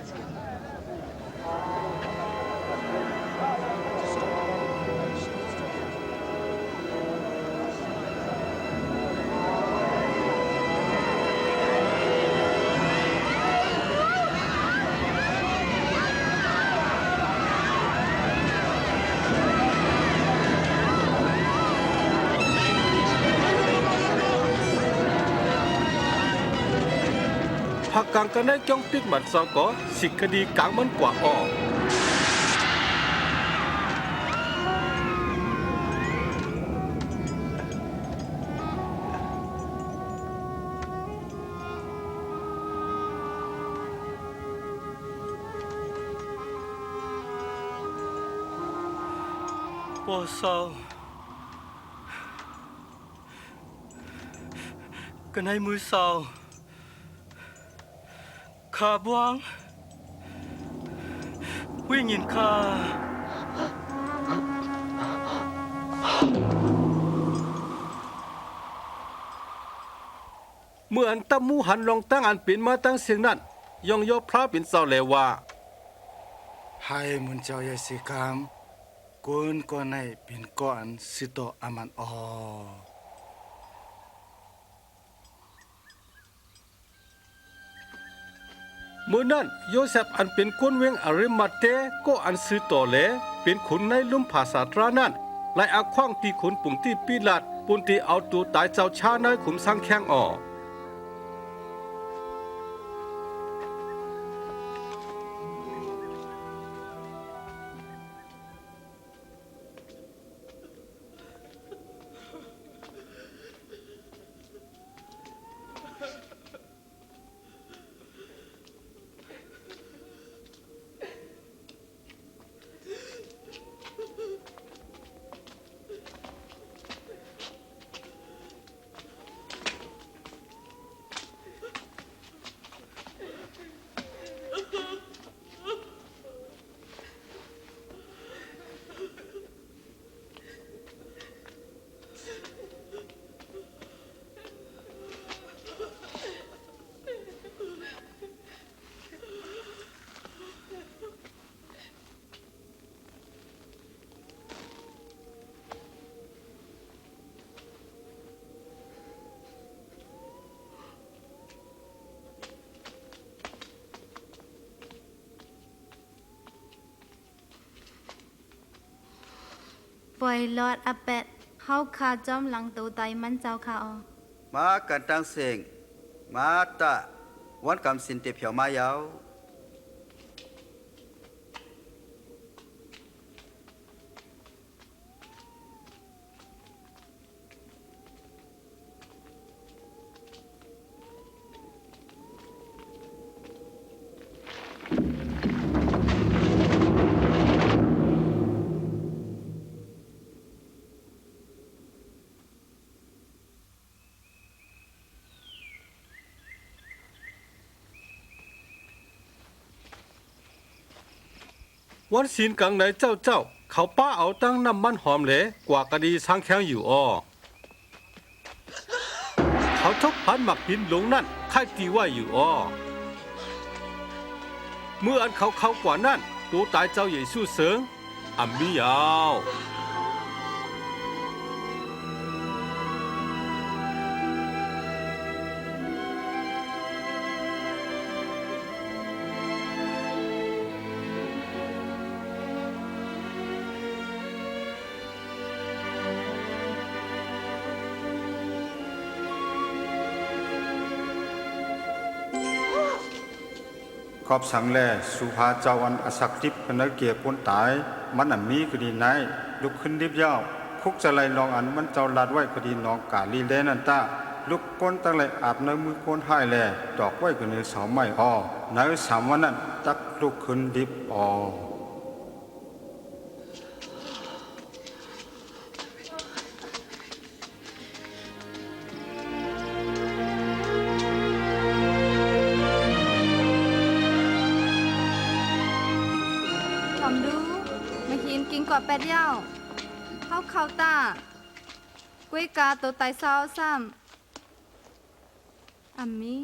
พักกลางกันได้จ้องปิกหมัดซอก็สิคดีกลางมันกว่าออกปอเศร้ากันให้มือเศร้าขาบวงวิ่งยินข้าเมื่ออันตั้มมูหันลองตั้งอันเป็นมาตั้งเสียงนั้นยองยอพระเป็นเจ้าแล้วว่าให้มุนเจ้าใหญ่สิกามกุนก็ในเป็นก้อนสิโตอามันออเมื่อนั้นโยเซฟอันเป็นคนเวงอาริมาเตก็อันซื้อต่อแลเป็นคนในลุ่มภาษาตรานั้นไล่อาคว้างตีขนปุ่งที่ปีลัดปุ่นที่เอาตัวตายเจ้าชาในขุมสังแข้งออกปล่อยลอดอาเป็ดเฮาคาจอมหลังตูไตมันเจ้าค่ะออมากันตั้งเสียงมาตะวันกำสินเตเพียวมายาววันศีลกลางไหนเจ้าเขาป้าเอาตั้งน้ำมันหอมเหลกว่ากะดีสังแข้งอยู่อ้อเขาทบพันหมักหินหลงนั่นค่ายตีว่าอยู่อ้อเมื่ออันเขากว่านั่นตัวตายเจ้าเยซูเสิงอัมมียาวขอบสังแลสุภาเจ้าวันอสักทิพย์กันเกียร์ปนตายมันมีก็ดีนายลุกขึ้นรีบย่าว คุกจะไลลองอันมันเจ้าลัดไว้คดีน้องกาลีเลนันตาลูกก้นตั้งไหลอาบในมือก้นให้แลดอกไว้กับเนื้อเสาไม้อ้อใน3 วันนั้นตักลูกขึ้นดิบอ้อทำดูมาหินกินกอดแปดเย้าเข้าตากล้วยกาตัวไตเศร้าซ้ำอัมมี่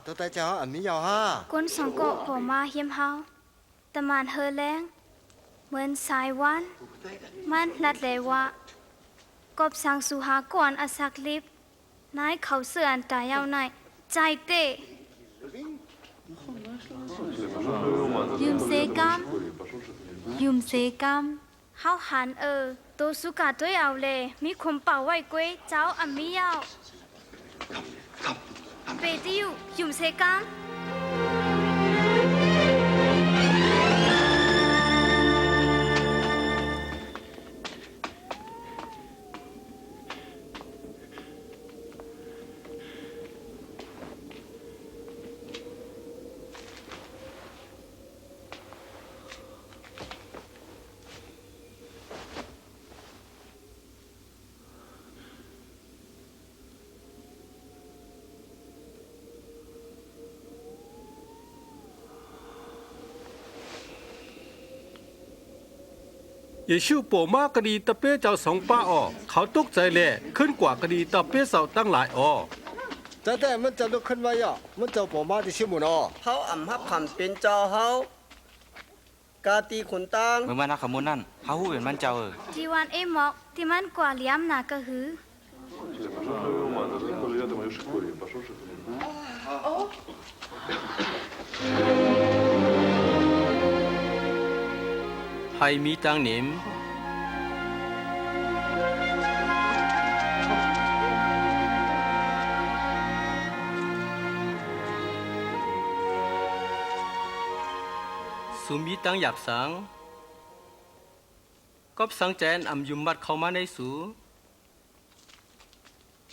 ตัวตายเจ้าอันนี้ยาวก้นสองโกะผมมาเฮียมเฮาตะมานเฮอแรงเหมือนสายวันมันนัดเลยว่ากบสังสุหาก่อนอาศักลิบนายเขาเสื่อนตายาวในใจเตะยืมเซกัมเฮาหันตัวสุกาตัวเอาเลยมีคมเป่าไว้กวยเจ้าอัมมี่ยาวเปติวยุมเซกัมเยชูโปมากคดีตะเป้เจ้าสองป้าออเขาตกใจแหล่ขึ้นกว่าคดีตะเป้เสาตั้งหลายออแต่มันจะลุกขึ้นไว้อ่ะมันจะผมมาที่ชิมุนอ๋อเฮาอำฮับคำเป็นเจ้าเฮากาตีขุนตังเมื่อมานักขมุนนั่นเฮาฮู้เป็นมันเจ้าที่วันหมอกที่มันกว่าเลี้ยมน่ะก็คือให้มีตังหนิมสุมีตังหยับสังก็สังแจนอำยุมมัดเข้ามาในสู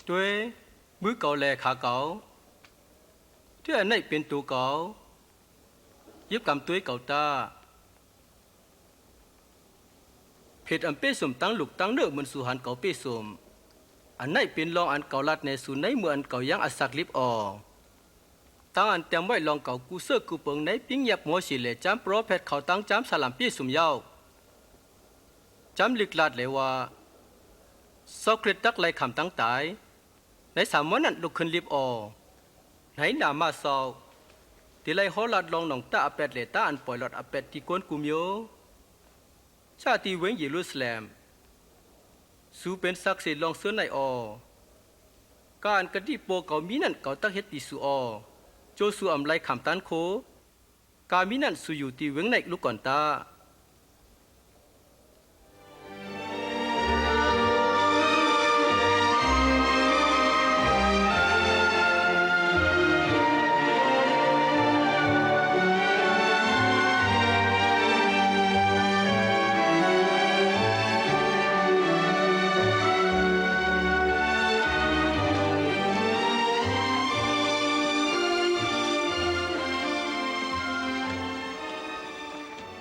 ด้วยมือเก่าแลขาเก่าที่อันไหนเป็นตัวเก่ายึบกำตัวเก่าตาเพจอันเป้สมตั้งลูกตั้งเนื้อมันสู่หันเก่าเป้สมอันไหนเป็นรองอันเก่าลัดในสู่ในเมื่ออันเก่ายังอัสักลิบออกตั้งอันเตรียมไว้รองเก่ากูเสื้อกูเปิงในปิ้งหยับหัวสิเลจำโปรเพจเขาตั้งจำสลัมเป้สมยาวจำลิกลาดเลยว่าซอกเกรตตักไหลคำตั้งตายใน3 วันนั้นลุกขึ้นลิบออกไหนหนามาซอกที่ไล่ฮอลัดลองหนองตาอเป็ดเลตาอันปล่อยหลอดอเป็ดที่ก้นกุมโยชาติเวงเยรูซาเล็มสูเป็นศักดิ์สิทธิ์ลองเสือในอการกระดิโปเก่ามีนั่นเก่าตักเฮ็ดติสูอโจสูอำไลคำตันโคกามีนั่นสูอยู่ที่เวงในลูกก่อนตา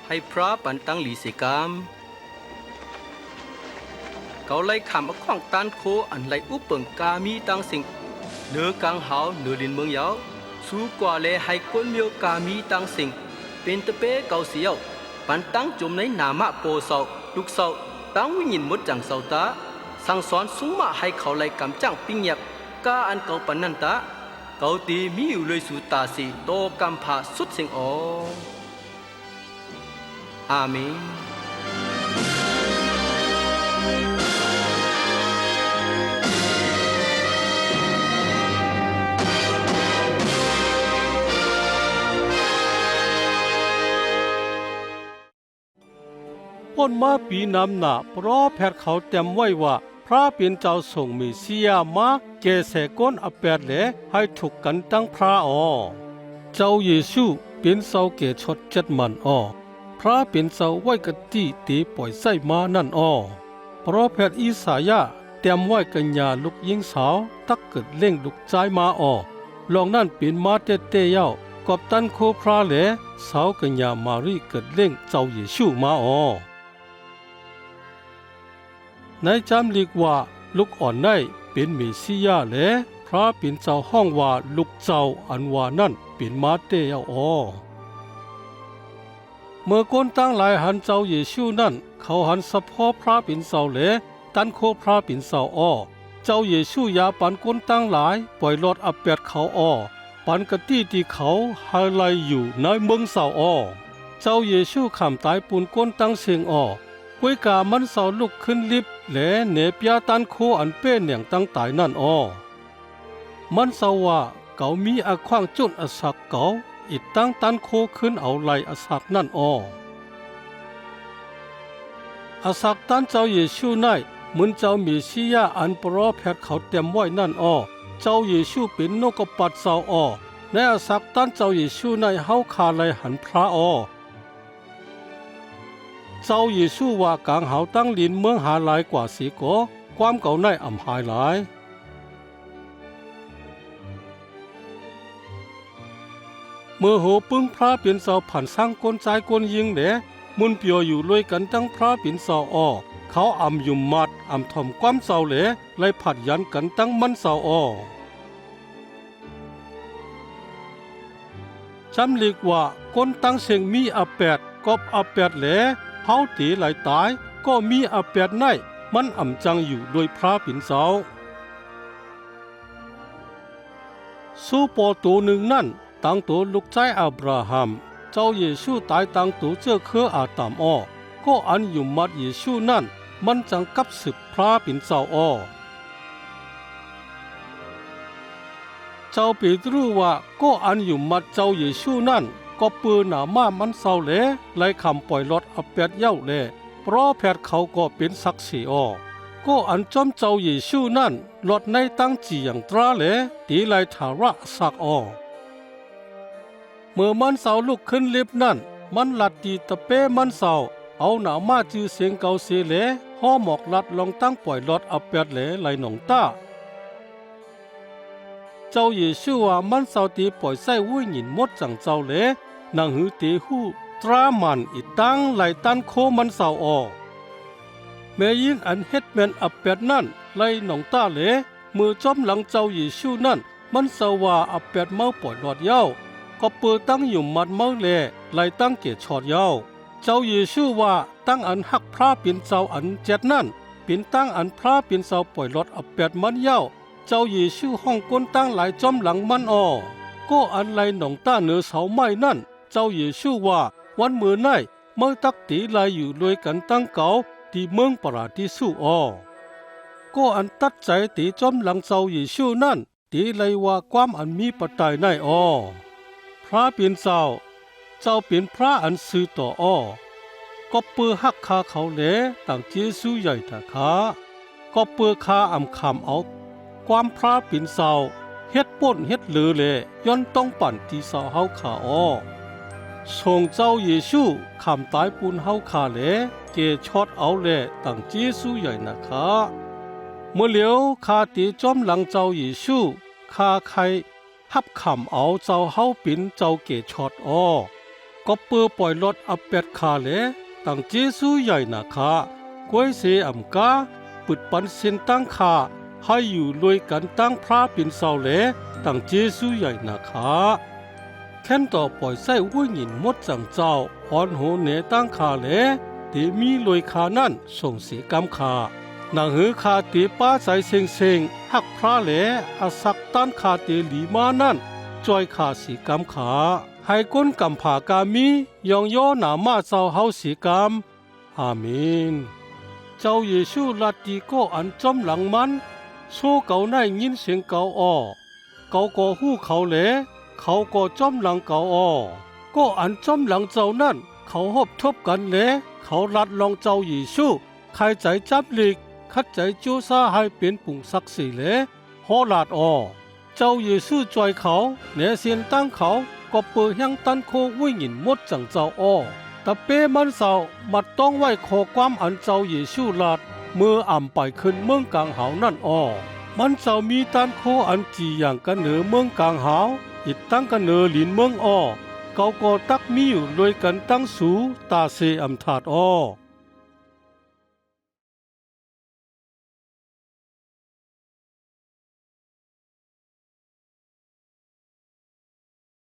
ให้พระปันตังหลีสิกรรมเขาไล่ขำขวางตันโคอันไล่อุปเปิงกามีตังสิงเนื้อกลางหาวเนื้อลินเมืองยาวสู้กว่าเลยให้คนเมียวกามีตังสิงเป็นตะเป้เก่าเสียวปันตังจุ่มในนามะโปเสาลูกเสาตั้งวิญญาณมดจังเสาตาสั่งสอนสูงมาให้เขาไล่กำจังปิ้งหยับกาอันเก่าปันนันตาเก่าตีมีอยู่เลยสู่ตาสีโตกำผาสุดสิงออาเมนพ้นมาปีน้ำหนาเพราะแพทย์เขาเต็มไว้ว่าพระเป็นเจ้าส่งเมสสิยามาเกเสก้นอเปดเลให้ถูกกันตั้งพระเจ้าเยซูเป็นเสาเกชด7 มันพระเป็นเสาไว้กะตีตีปล่อยไส้มานั่น โปรเฟตอิสายาเตรียมไว้กัญญาลูกยิงสาวตักเกิดเล่งลูกใจมาออลองนั่นเป็นมาเตเตเย้ากอบตันโคพระเหลสาวกัญญามารีเกิดเล่งเจ้าเยซูมาออในจำลีกว่าลูกอ่อนได้เป็นเมสสิยาและพระเป็นเจ้าห้องว่าลูกเจ้าอันว่านั่นเป็นมาเตเย้าออเมื่อคนตั้งหลายหันเจ้าเยซูนั่นเขาหันสะพอพระเป็นเจ้าเหลตันโคพระเป็นเจ้าอ้อเจ้าเยซูยาปันคนตั้งหลายปล่อยลอดอับเปียดเขาอ้อปันกะตี้ที่เขาหายไลอยู่ในเมืองเสาอ้อเจ้าเยซูขำตายปูนก้นตั้งเสียงอ้อกุยกามันเสาลุกขึ้นลิบและเนปยาตันโคอันเป้นอย่างตั้งตายนั่นอ้อมันเสาว่าเกามีอาขว้างจุนอสักเกาอิดตั้งตันโคขึ้นเอาไหลอสักนั่นอ้ออสักตันเจ้าเยซูไนมุนเจ้าเมสสิยาอันโปรเฟตเขาเต็มไว้นั่นอ้อเจ้าเยซูเป็นนกปัดเสาอ้อในอสักตันเจ้าเยซูไนเฮาคาไลหันพระอ้อเจ้าเยซูว่ากลางเฮาตั้งลินเมืองหาหลายกว่าสีโกความเก่าในอ่ำหายหลายเมื่อโหปึ้งพระเป็นเสาผ่านสร้างกลใจกลยิงเดมุนเปียวอยู่ด้วยกันตั้งพระเป็นเสาอ้อเขาอ่ำยุ่มมัดอ่ำถ่อมความเศร้าเหลไล่ผัดยันกันตั้งมันเศร้าอ้อจำลีกว่าคนตั้งเสียงมีอาแปดกอบอาแปดเหลเฮาตีไหลตายก็มีอาแปดในมันอ่ำจังอยู่โดยพระปิ่นเสาสู้ปอตัวหนึ่งนั่นตั้งตัวลูกใจอับราฮัมเจ้าเยซูตายตั้งตัวเจ้าเครืออาตามอ้อก็อันยุ่มมัดเยซูนั่นมันจังกับศึกพระปิ่นเสาอ้อเจ้าเปตรูว่าก็อันยุ่มมัดเจ้าเยซูนั่นก็ปืนหนามามันเศร้าเหลไล่คำปล่อยรถอับเปียดเย้าเหลเพราะแพทย์เขาก็เป็นศักดิ์ศรีอ้อก็อันจอมเจ้าเยซูนั่นรถในตั้งจีอย่างตราเหลตีไล่ทาระสักอ้อเมื่อมันเศร้าลุกขึ้นลิฟนั่นมันหลัดตีตะเป้มันเศร้าเอาหนามาจือเสียงเกาเสเหลห่อหมอกลัดลองตั้งปล่อยรถอับเปียดเหลไหลหนองต้าเจ้าเยซูว่ามันเศร้าตีปล่อยไส้วุ้ยหยินมดจังเจ้าเหลนางหือตีหูตรามันอีตั้งไหลตันโคมันเศร้าออแม่ยิงอันเฮ็ดแมนอับเปียดนั่นไหลหนองต้าเหลมือจอมหลังเจ้าเยซูนั่นมันเศร้าว่าอับเปียดเมาปล่อยรถเย้าก็เปิดตั้งอยู่มัดเมาเลไหลตั้งเกศชอดเย้าเจ้าเยซูว่าตั้งอันหักพระเป็นเจ้าอันเจ็ดนั่นเป็นตั้งอันพระเป็นเจ้าปล่อยรถอับเปียดมันเย้าเจ้าเยซูห้องก้นตั้งหลายจอมหลังมันอ้อก็อันไหลหนองต้าเหนือเสาไม้นั่นเจ้าเยซูว่าวันเมื่อไนเมื่อตักตีไหลอยู่ด้วยกันตั้งเก่าที่เมืองปราดิสูอ้อก็อันตัดใจตีจอมหลังเจ้าเยซูนั่นตีไหลว่าความอันมีปัจจัยในอ้อพระเป็นเจ้าเป็นพระอันสื่อต่ออ้อก็เปื้อหักคาเขาเหลต่างเจซูใหญ่ตาขาก็เปื้อคาอ่ำคำเอาความพระเป็นเจ้าเฮ็ดป่นเฮ็ดเหลือเลย้อนต้องปั่นที่เสาเฮาขาอ้อส่งเจ้าเยซูคำตายปูนเฮาขาเหลเกชอดเอาเลต่างเจซูใหญ่นะคะเมื่อเหลียวคาตีจอมหลังเจ้าเยซูคาใครฮับคำเอาเจ้าเฮาปิ่นเจ้าเกชอดอ้อก็เปื้อปล่อยรถอับเป็ดคาเหลต่างเจซูใหญ่นะคะกวยเสอำกาปึดปันเส้นตั้งคาให้อยู่รวยกันตั้งพระเป็นเสาเหลต่างเจซูใหญ่นะคะแค่นต่อปล่อยไส้วุ้ยหยินมดจังเจ้าอ่อนโหเนตั้งคาเหลตีมีรวยคานั่นส่งสีกำคานางหือคาตีป้าใจเซ็งหักพระเหลอาศักต้านคาเตหลีมานั่นจอยคาสีกำขาให้ก้นกำผากามียองย่อหนามาเจ้าเฮาสีกำอาเมนเจ้าเยซูลัดดีก็อันจอมหลังมันโซ่เก่าในยินเสียงเก่าอ้อเก่าก็หู้เขาเหลเขาก็จอมหลังเก่าอ้อก็อันจอมหลังเจ้านั่นเขาหบทบกันเหลเขาลัดลองเจ้าเยซูใครใจจับหลีกคัดใจจูซาให้เป็นปุ่งศักดิ์ศรีเหลฮอลาดอ้อเจ้าเยซูจอยเขาเนเสียนตั้งเขาก็เปิดยังตันโควิ่งหินมดจังเจ้าอ้อตะเป้มันเสามัดต้องไว้ขอความอันเจ้าเยซูลาด เมื่ออ่ำไปขึ้นเมืองกลางหาวนั่นอ้อมันเจ้ามีตานโคอันจีอย่างกันเหนือเมืองกลางหาวอิดตั้งกันเหนือหลินเมืองอ้อเกาก็ตักมีอยู่โดยกันตั้งสูตาเซอำถาดอ้อ